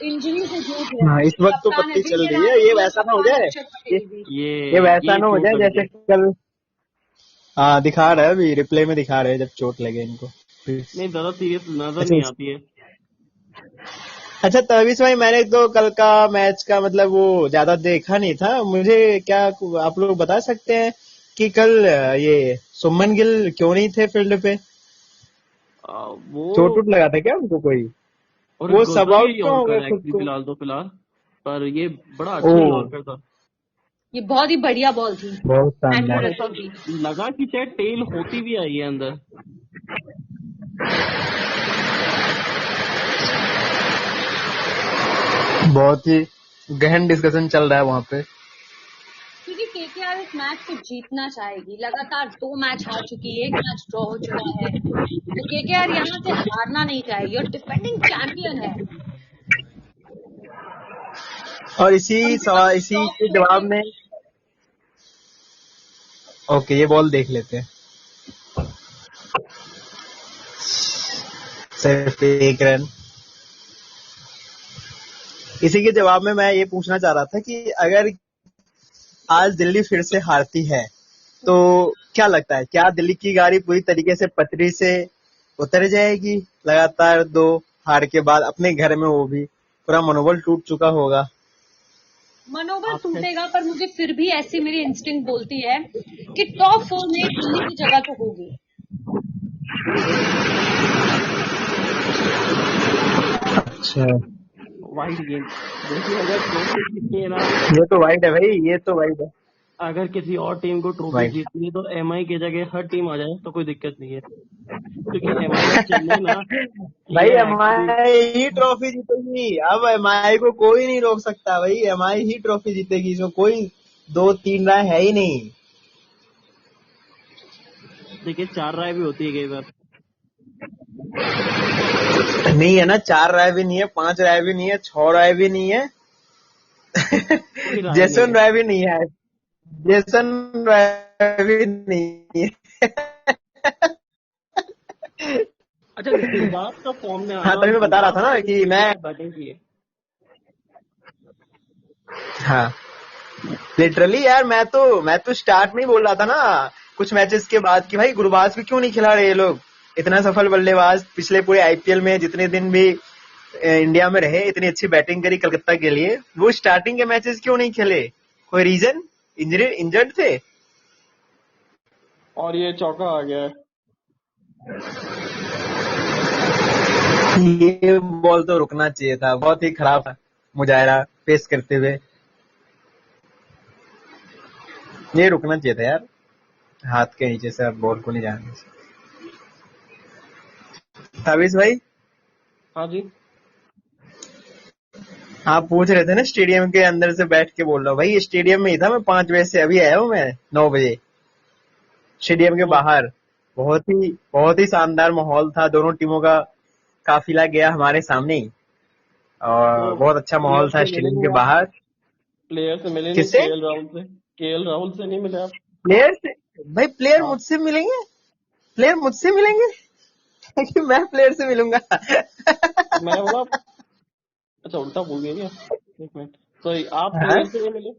इंजरी से जूझ रहे हाँ, हैं। इस वक्त तो कप्तान पत्ती चल अजिंक्य रही है। रहाणे ये भी, वैसा ना हो कप्तान जाए, अक्षर पटेल भी। ये वैसा ना हो जाए चोट लगी जैसे है। कल। हाँ, दिखा रहा है, अभी रिप्ले में दिखा रहे हैं जब चोट लगे इनको। नहीं, ज्यादा सीरियस नजर अच्छा नहीं आती है। अच्छा, तविश भाई, मैंने तो कल का मैच का मतलब वो ज्यादा देखा नहीं था। मुझे क्या आप लोग बता सकते हैं कि कल ये सुमन गिल क्यों नहीं थे फील्ड पे? वो चोट उट लगा था क्या उनको कोई? और वो सब गजब आउट ही क्यों हो यॉर्कर गए है खुद एक्चुअली को? फिलहाल, पर ये बड़ा ओ, अच्छा यॉर्कर था। ये बहुत ही बढ़िया बॉल थी बहुत एंड्रू शानदार। रसल की। लगा कि शायद टेल होती भी आई है अंदर। बहुत ही गहन डिस्कशन चल रहा है वहां पे। क्योंकि केकेआर इस मैच को जीतना चाहेगी। लगातार 2 मैच हार चुकी है, 1 मैच ड्रॉ हो चुका है, तो केकेआर यहाँ से हारना नहीं चाहेगी और डिफेंडिंग चैंपियन है। और इसी के जवाब में ओके, ये बॉल देख लेते हैं। सिर्फ 1 रन। इसी के जवाब में मैं ये पूछना चाह रहा था कि अगर आज दिल्ली फिर से हारती है तो क्या लगता है, क्या दिल्ली की गाड़ी पूरी तरीके से पटरी से उतर जाएगी? लगातार 2 हार के बाद अपने घर में, वो भी पूरा मनोबल टूट चुका होगा। मनोबल टूटेगा, पर मुझे फिर भी ऐसी मेरी इंस्टिंक्ट बोलती है कि टॉप 4 में दिल्ली की जगह तो होगी। अच्छा, वाइड गेम देखिए, अगर ट्रॉफी जीतनी है ना, ये तो वाइड है भाई, ये तो वाइड है। अगर किसी और टीम को ट्रॉफी वाइड। जीतनी है तो एमआई की जगह हर टीम आ जाए तो कोई दिक्कत नहीं है, क्योंकि एमआई और चेन्नई ना भाई ये एक्चुअली एमआई ही ट्रॉफी जीतेगी। अब एमआई को कोई नहीं रोक सकता भाई, एमआई ही ट्रॉफी जीतेगी। इसमें कोई 2-3 राय है ही नहीं। देखिए 4 राय भी होती है कई बार। नहीं है ना, 4 राय भी नहीं है, 5 राय भी नहीं है, 6 राय भी नहीं है, कोई राय नहीं जेसन है। राय भी नहीं है, जेसन राय भी नहीं है। अच्छा, गुरबाज का फॉर्म में हाँ, आना, तभी मैं बता रहा था ना कि मैं, बैटिंग की है। हाँ लिटरली यार, मैं तो स्टार्ट में ही बोल रहा था ना कुछ मैचेस के बाद कि भाई गुरबाज भी क्यों नहीं खिला रहे ये लोग। इतना सफल बल्लेबाज, पिछले पूरे आईपीएल में जितने दिन भी इंडिया में रहे, इतनी अच्छी बैटिंग करी कलकत्ता के लिए, वो स्टार्टिंग के मैचेस क्यों नहीं खेले? कोई रीजन? इंजर्ड थे? और ये चौका आ गया है। ये बॉल तो रुकना चाहिए था, बहुत ही खराब था मुजाहिरा पेश करते हुए। ये रुकना चाहिए था यार, हाथ के नीचे से बॉल को नहीं जाने से। ताबिश भाई, हाँ जी, आप पूछ रहे थे ना स्टेडियम के अंदर से बैठ के, बोल रहा हूँ भाई स्टेडियम में ही था मैं 5 बजे से, अभी आया हूँ मैं 9 बजे स्टेडियम के बाहर। बहुत ही शानदार माहौल था, दोनों टीमों का काफिला गया हमारे सामने ही, और तो बहुत अच्छा माहौल था स्टेडियम के बाहर। प्लेयर से मिले नहीं? किससे? केएल राहुल से नहीं मिले आप? प्लेयर से? भाई प्लेयर हाँ। मुझसे मिलेंगे? प्लेयर मुझसे मिलेंगे कि मैं प्लेयर से मिलूंगा? मैं बोला, अच्छा उल्टा बोल दिया क्या? एक मिनट, तो आप हाँ? प्लेयर से नहीं मिले?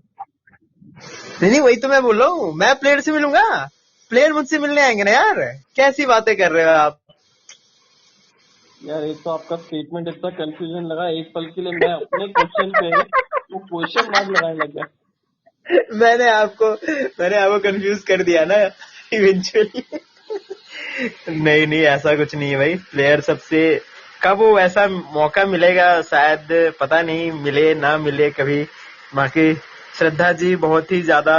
नहीं, वही तो मैं बोल रहा हूँ, मैं प्लेयर से मिलूंगा? प्लेयर मुझसे मिलने आएंगे ना यार, कैसी बातें कर रहे हो आप? यार एक तो आपका स्टेटमेंट इतना कंफ्यूजन लगा, एक पल के लिए मैं अपने क्वेश्चन पे वो क्वेश्चन मार्क लगाने लग गया। मैंने आपको कंफ्यूज कर दिया ना इवेंचुअली। नहीं, ऐसा कुछ नहीं है भाई। प्लेयर सबसे, कब वो ऐसा मौका मिलेगा शायद, पता नहीं, मिले ना मिले कभी। बाकी श्रद्धा जी बहुत ही ज्यादा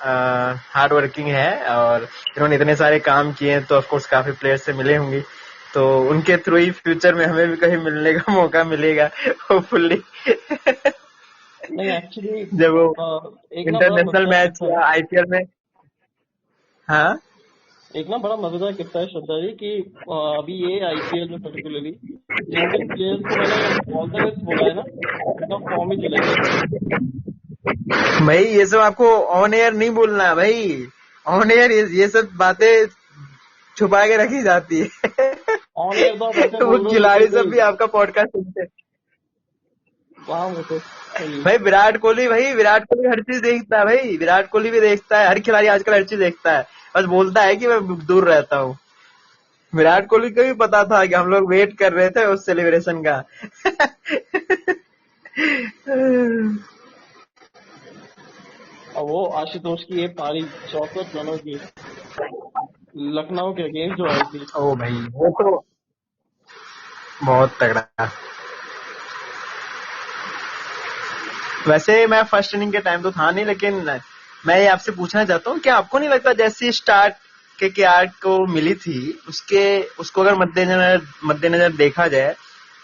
हार्ड वर्किंग है, और इन्होंने इतने सारे काम किए हैं, तो ऑफकोर्स काफी प्लेयर से मिले होंगे, तो उनके थ्रू ही फ्यूचर में हमें भी कहीं मिलने का मौका मिलेगा होपफुली। नहीं एक्चुअली जब वो एक ना बड़ा इंटरनेशनल मजेदार मैच किस्सा है, या आईपीएल में। हाँ एक ना बड़ा मजेदार किस्सा है श्रद्धा जी कि अभी ये आईपीएल में पर्टिकुलरली जिन जिन प्लेयर्स को मैंने ऑल द बेस्ट बोला है ना, उनका फॉर्म ही चले गया। भाई, ये सब आपको ऑन एयर नहीं बोलना है भाई। ऑन एयर ये सब बातें छुपा के रखी जाती है। ऑन एयर तो आप ऐसे वो बोल रहे हो खिलाड़ी जैसे सब भी कोई आपका पॉडकास्ट सुनते हैं। वहां वो तो सही। भाई विराट कोहली हर चीज देखता है भाई। विराट कोहली भी देखता है, हर खिलाड़ी आजकल हर चीज देखता है। बस बोलता है कि मैं दूर रहता हूँ। विराट कोहली को भी पता था कि हम लोग वेट कर रहे थे उस सेलिब्रेशन का। और वो आशुतोष की ये पारी 64 रनों की लखनऊ के अगेंस्ट जो आई थी, ओ भाई, वो तो बहुत तगड़ा। वैसे मैं फर्स्ट इनिंग के टाइम तो था नहीं, लेकिन मैं ये आपसे पूछना चाहता हूँ कि आपको नहीं लगता जैसी स्टार्ट केकेआर को मिली थी उसको अगर मद्देनजर देखा जाए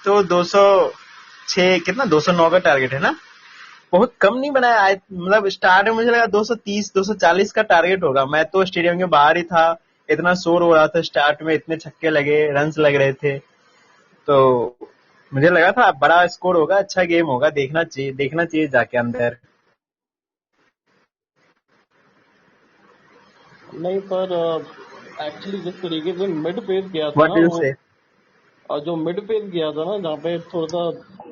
तो 206 कितना 209 का टारगेट है ना, बहुत कम नहीं बनाया। मतलब स्टार्ट में मुझे लगा 230 240 का टारगेट होगा। मैं तो स्टेडियम के बाहर ही था, इतना शोर हो रहा था स्टार्ट में, इतने छक्के लगे, रन्स लग रहे थे, तो मुझे लगा था बड़ा स्कोर होगा, अच्छा गेम होगा, देखना चाहिए जाके अंदर। नहीं पर एक्चुअली जिस तरीके से मिड फेज गया था व्हाट ना डू यू वो, से? और जो मिड फेज गया था ना जहाँ पे थोड़ा सा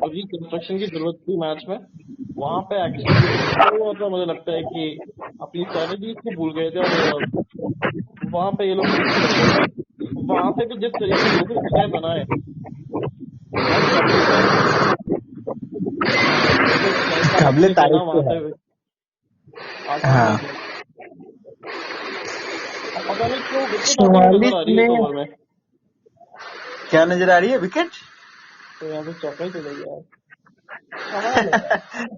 रिकंस्ट्रक्शन की जरूरत थी मैच में, वहां पे एक्चुअली ये लोग थोड़ा सा मुझे लगता है कि अपनी स्ट्रेटेजीज को भूल गए थे, और वहां पे ये लोग पीछे रह गए थे। वहां से भी जिस तरीके से 206 बनाए, बहुत काबिले तारीफ है। जो फैसला काबिले करके खेला तारीफ वहां तो है। से, आसान नहीं हाँ, था। अब पता नहीं क्यों विकेट आती हुई नजर 44 आ रही है इस में ओवर में, क्या नजर आ रही है? विकेट? तो यहाँ पे चौका ही चले गया। कमाल है यार।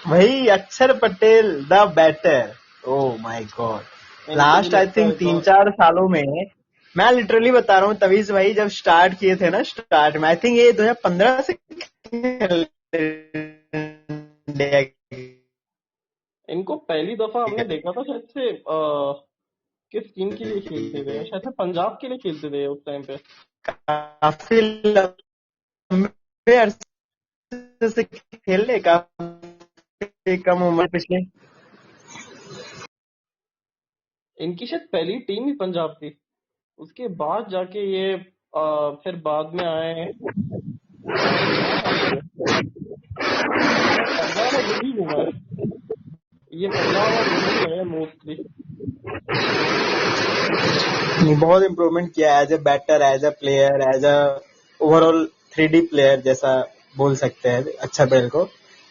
वही Axar Patel the batter. Oh my god, इनको भी लास्ट आई लगता है थिंक इस बार। 3-4 सालों में, मैं लिटरली बता रहा हूँ, तभी से भाई जब स्टार्ट किए थे ना, स्टार्ट में आई थिंक ये 2015 से खेल इंडिया की। इनको पहली दफा हमने देखा था शायद से किस टीम के लिए खेलते थे, शायद से पंजाब के लिए खेलते थे उस टाइम पे। काफी लंबे अरसे से खेल रहे, काफी कम उम्र पिछले। इनकी शायद पहली टीम ही पंजाब थी, उसके बाद जाके ये फिर बाद में आए। कहाँ आए थे? शायद पंजाब और दिल्ली में आए। ये पंजाब और दिल्ली में है मोस्टली। बहुत इम्प्रूवमेंट किया as a batter, as a player, as a overall 3D player जैसा बोल सकते हैं अच्छा बेल को।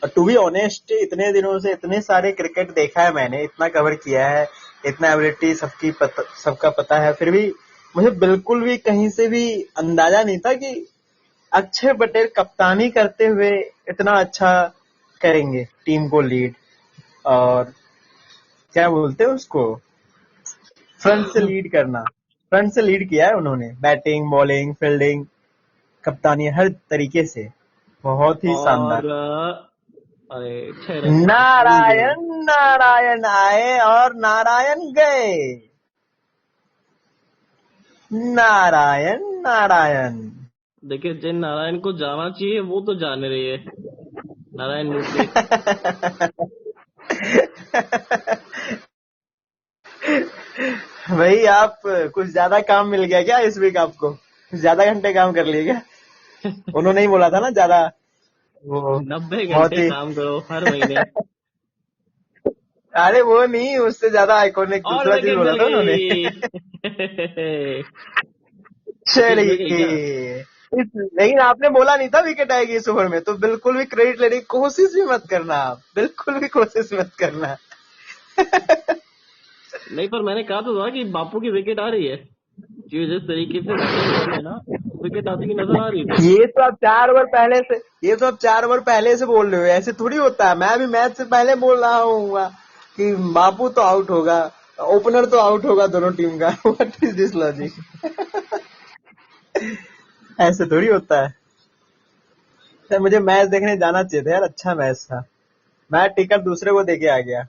और टू बी ऑनेस्ट, इतने दिनों से इतने सारे क्रिकेट देखा है मैंने, इतना कवर किया है, इतना एबिलिटी सबका पता है, फिर भी मुझे बिल्कुल भी कहीं से भी अंदाजा नहीं था कि अक्षय पटेल कप्तानी करते हुए इतना अच्छा करेंगे, टीम को लीड, और क्या बोलते हैं उसको, फ्रंट से लीड करना। फ्रंट से लीड किया है उन्होंने, बैटिंग, बॉलिंग, फील्डिंग, कप्तानी, हर तरीके से बहुत ही और शानदार। अरे 6 रन भूल गए। नारायण नारायण आए और नारायण गए। नारायण नारायण। देखिए जिन नारायण को जाना चाहिए वो तो जाने रही है, नारायण मूर्ति। भाई, आप कुछ ज्यादा काम मिल गया क्या इस वीक आपको? कुछ ज्यादा घंटे काम कर लिए क्या? उन्होंने ही बोला था ना ज्यादा, वो 90 बहुत घंटे ही। काम करो हर महीने। अरे वो नहीं, उससे ज्यादा आइकॉनिक और दूसरा चीज विकेट बोला चल था उन्होंने। गई। विकेट मिल गई क्या? चलिए, लेकिन आपने बोला नहीं था विकेट आएगी इस ओवर में, तो बिल्कुल भी क्रेडिट लेने की कोशिश भी मत करना, आप बिल्कुल भी कोशिश मत करना। नहीं पर मैंने कहा तो था कि बापू की विकेट आ रही है, कि जिस तरीके से बैटिंग कर रहे हैं ना, विकेट आती हुई नजर आ रही थी। ये तो आप 4 ओवर पहले से बोल रहे हो, ऐसे थोड़ी होता है। मैं भी मैच से पहले बोल रहा हूँ कि बापू तो आउट होगा, ओपनर तो आउट होगा दोनों टीम का। What is this logic? ऐसे थोड़ी होता है। सर मुझे मैच देखने जाना चाहिए था यार, अच्छा मैच था। मैं टिकट दूसरे को देके आ गया।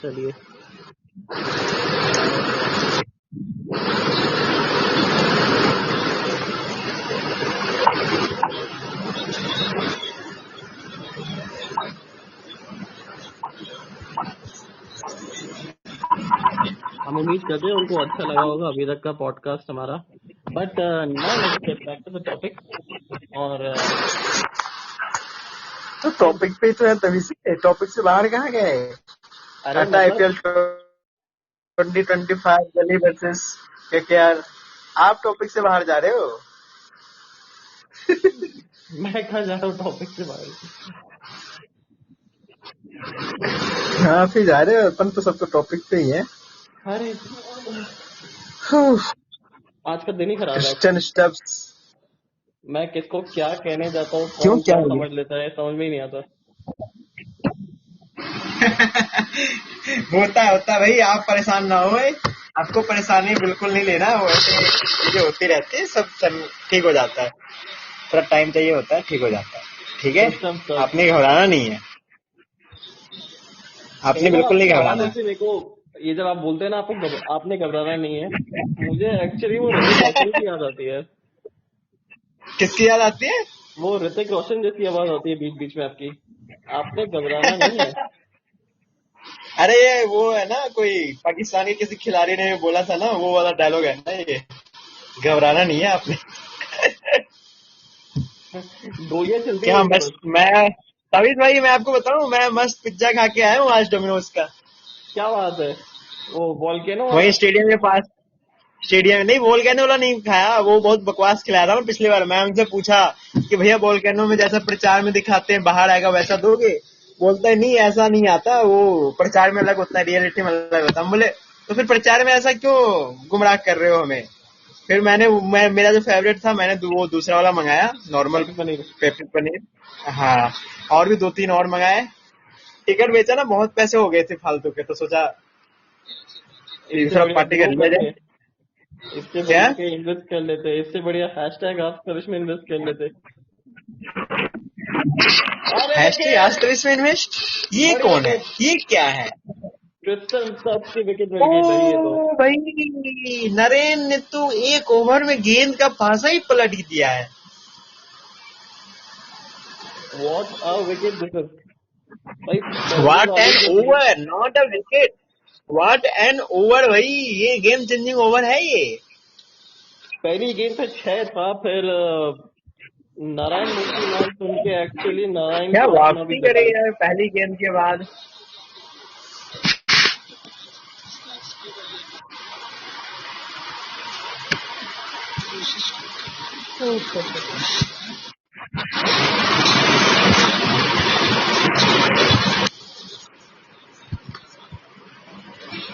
चलिए, हम उम्मीद करते हैं उनको अच्छा लगा होगा अभी तक का पॉडकास्ट हमारा। But now let's get back to the topic. और तो टॉपिक पे तो है, तभी से टॉपिक से बाहर कहाँ गए? अरे टाटा मतलब आईपीएल 2025 दिल्ली वर्सेस केकेआर। आप टॉपिक से बाहर जा रहे हो? मैं कहाँ जा रहा हूँ टॉपिक से बाहर? हाँ फिर जा रहे हो, अपन तो सब तो टॉपिक पे ही है। अरे आज का दिन ही खराब है। Christian Stubbs. मैं किसको क्या कहने जाता हूँ, क्यों, कौन क्या क्या हो गया? समझ लेता है, समझ में ही नहीं आता। होता है भाई, आप परेशान ना हो। आपको परेशानी बिल्कुल नहीं लेना, वो ऐसे चीजें होती रहती है, सब ठीक हो जाता है। थोड़ा टाइम चाहिए होता है, ठीक हो जाता है। ठीक है, सिस्टम सब आपने घबराना नहीं है, आपने कहीं ना बिल्कुल नहीं आपकी आवाज घबराना है। ऐसे मेरे को, ये जब आप बोलते हैं ना आपने घबराना नहीं है, मुझे एक्चुअली वो ऋतिक रोशन की याद आती है। किसकी याद आती है? वो ऋतिक रोशन जैसी आवाज आती है बीच बीच में आपकी। आपने घबराना नहीं है। अरे ये वो है ना, कोई पाकिस्तानी किसी खिलाड़ी ने बोला था ना, वो वाला डायलॉग है ना ये, घबराना नहीं है आपने। गोलियां चलती क्या रहेंगी मस्त, बस। मैं तभी भाई मैं आपको बताऊं, मैं मस्त पिज्जा खा के आया हूँ आज डोमिनोज का। क्या बात है, वो वॉल्केनो वाला? वही स्टेडियम के पास। स्टेडियम नहीं, वोल्केनो वाला नहीं खाया, वो बहुत बकवास खिलाया था मैं पिछली बार। मैं उनसे पूछा कि भैया वोल्केनो में जैसा प्रचार में दिखाते हैं बाहर आएगा वैसा दोगे? बोलता है नहीं ऐसा नहीं आता, वो प्रचार में अलग होता है, रियलिटी में अलग होता है। हम बोले तो फिर प्रचार में ऐसा क्यों गुमराह कर रहे हो हमें? फिर मेरा जो फेवरेट था, मैंने वो दूसरा वाला मंगाया, normal paper paneer. Paper paneer. हाँ, और भी 2-3 और मंगाए। टिकट बेचा ना, बहुत पैसे हो गए थे फालतू के, तो सोचा इससे थोड़ा बढ़िया पार्टी कर ग्रो लिया करके, जाए। इससे क्या? बढ़िया कहीं इन्वेस्ट कर लेते, इससे बढ़िया हैशटैग आप में इन्वेस्ट कर लेते। अरे हैशटैग विकेट, आस्टर इसमें इन्वेस्ट? ये बड़ी कौन है, विकेट, ये क्या है? क्रिस्टन स्टब्स की विकेट ओ मिल गई भाई ये तो। भाई, नरेन ने तो एक ओवर में गेंद का पासा ही पलट दिया है। What a wicket this is भाई। पहली व्हाट वाली एन जो थी, over, not a wicket. What an over भाई, ये गेम चेंजिंग ओवर है ये। पहली गेंद पे 6 था, फिर नारायण मूर्ति नाम सुन के एक्चुअली नारायण क्या की आत्मा भी वापसी जग करे गई। यार पहली गेम के बाद।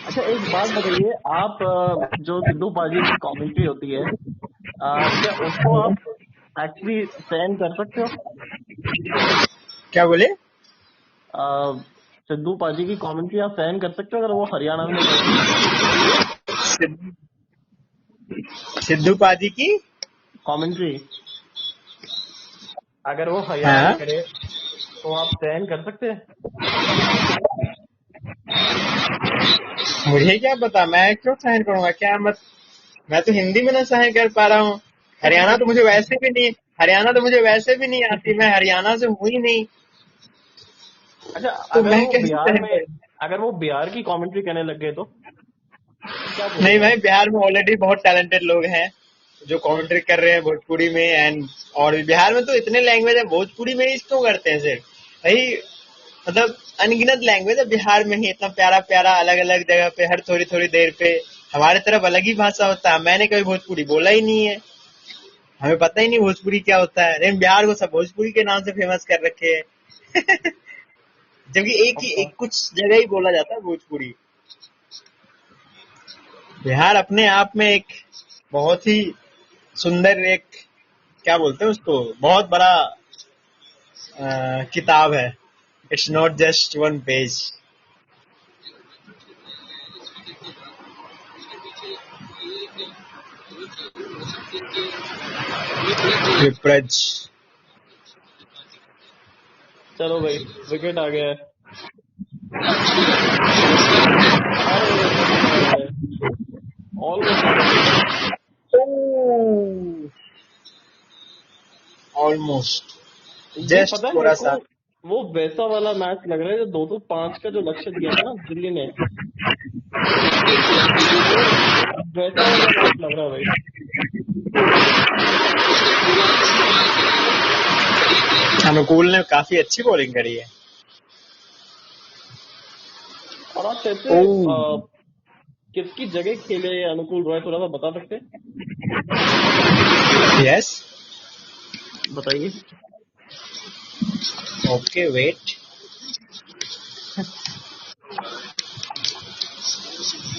अच्छा एक बात बताइए, आप जो सिद्धू पाजी की कमेंट्री होती है, क्या उसको आप एक्चुअली सहन कर सकते हो? क्या बोले? सिद्धू पाजी की कमेंट्री आप सहन कर सकते हो अगर वो हरियाणा में करे? सिद्धू पाजी की कमेंट्री अगर वो हरियाणा में हाँ, करे तो आप सहन कर सकते हैं? मुझे क्या पता, मैं क्यों सहन करूंगा, क्या मत। मैं तो हिंदी में ना सहन कर पा रहा हूँ। हरियाणा तो मुझे वैसे भी नहीं, हरियाणा तो मुझे वैसे भी नहीं आती, मैं हरियाणा से हूँ ही नहीं, अच्छा तो अगर मैं वो कैसे बिहार सहन में, करूँ? अगर वो बिहार की कमेंट्री करने लग गए तो क्या नहीं बोलेंगे भाई, आप? बिहार में ऑलरेडी बहुत टैलेंटेड लोग हैं जो कमेंट्री कर रहे हैं भोजपुरी में, एंड और बिहार में तो इतने लैंग्वेज है, भोजपुरी में ही क्यों करते हैं सिर्फ भाई? मतलब अनगिनत लैंग्वेज है बिहार में ही, इतना प्यारा प्यारा अलग अलग जगह पे हर थोड़ी थोड़ी देर पे। हमारे तरफ अलग ही भाषा होता है, मैंने कभी भोजपुरी बोला ही नहीं है, हमें पता ही नहीं भोजपुरी क्या होता है, लेकिन बिहार को सब भोजपुरी के नाम से फेमस कर रखे हैं। जबकि एक कुछ जगह ही बोला जाता है भोजपुरी। बिहार अपने आप में एक बहुत ही सुंदर, एक क्या बोलते हैं उसको, बहुत बड़ा किताब है। It's not just one page. विप्रज। चलो भाई, विकेट आ गया है। ऑलमोस्ट ये जस्ट पता है थोड़ा मेरे सा। को वो वैसा वाला मैच लग रहा है जो 205 का जो लक्ष्य दिया था ना दिल्ली ने, वैसा वाला मैच लग रहा है भाई। अनुकूल ने काफी अच्छी बॉलिंग करी है। और आप कैसे किसकी जगह खेले अनुकूल रॉय, थोड़ा सा बता सकते हैं? यस, बताइए। Okay wait.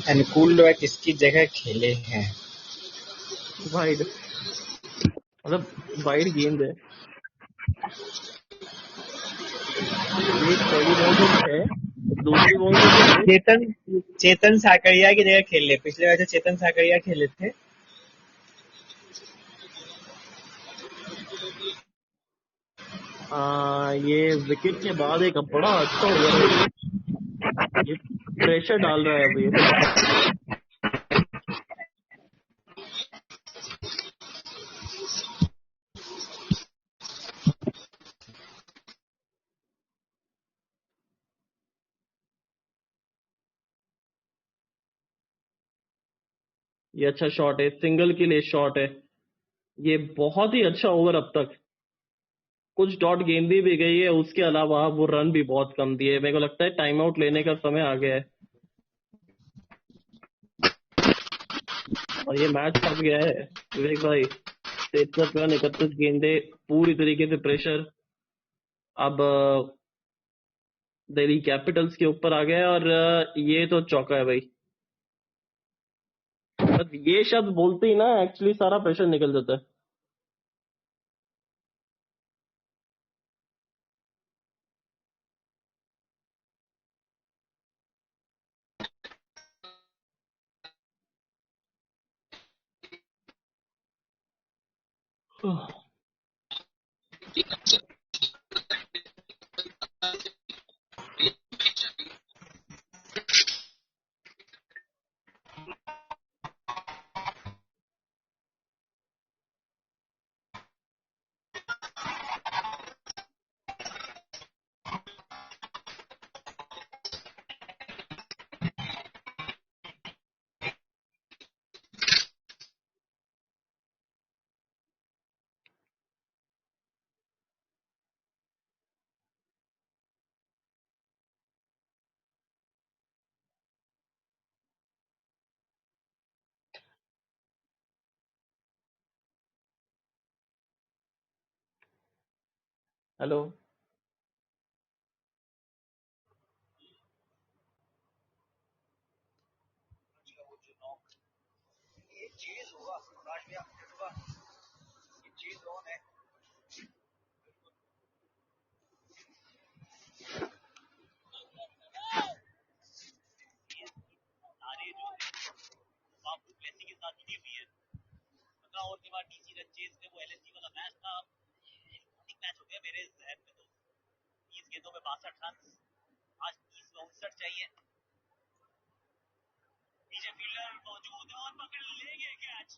अनुकूल रॉय किसकी जगह खेले हैं? वाइड, मतलब वाइड गेंद है। एक पहली बॉल में 6, दूसरी बॉल में 6। चेतन साकरिया की जगह खेल ले। पिछले मैच में चेतन साकरिया खेले थे। ये विकेट के बाद एक बड़ा अच्छा ओवर है, ये प्रेशर डाल रहा है अभी। ये अच्छा शॉट है, सिंगल के लिए शॉट है। ये बहुत ही अच्छा ओवर अब तक। कुछ डॉट गेंदी भी गई है, उसके अलावा वो रन भी बहुत कम दिए। मेरे को लगता है टाइम आउट लेने का समय आ गया है और ये मैच फंस गया है विवेक भाई। 63 रन, 31 गेंदे, पूरी तरीके से प्रेशर अब दिल्ली कैपिटल्स के ऊपर आ गया है। और ये तो चौका है भाई। बस ये शब्द बोलते ही ना एक्चुअली सारा प्रेशर निकल जाता है। हेलो, सारे जो है बाबू प्लेसी के साथ ही हुई है। 15 ओवर के बाद डीसी रचेज में वो एलएसजी वाला मैच था, मैच हो गया मेरे जहन में। तो 30 गेंदों में 62 रन, आज 30 में 59 चाहिए। पीछे फील्डर मौजूद है और पकड़ लेंगे कैच।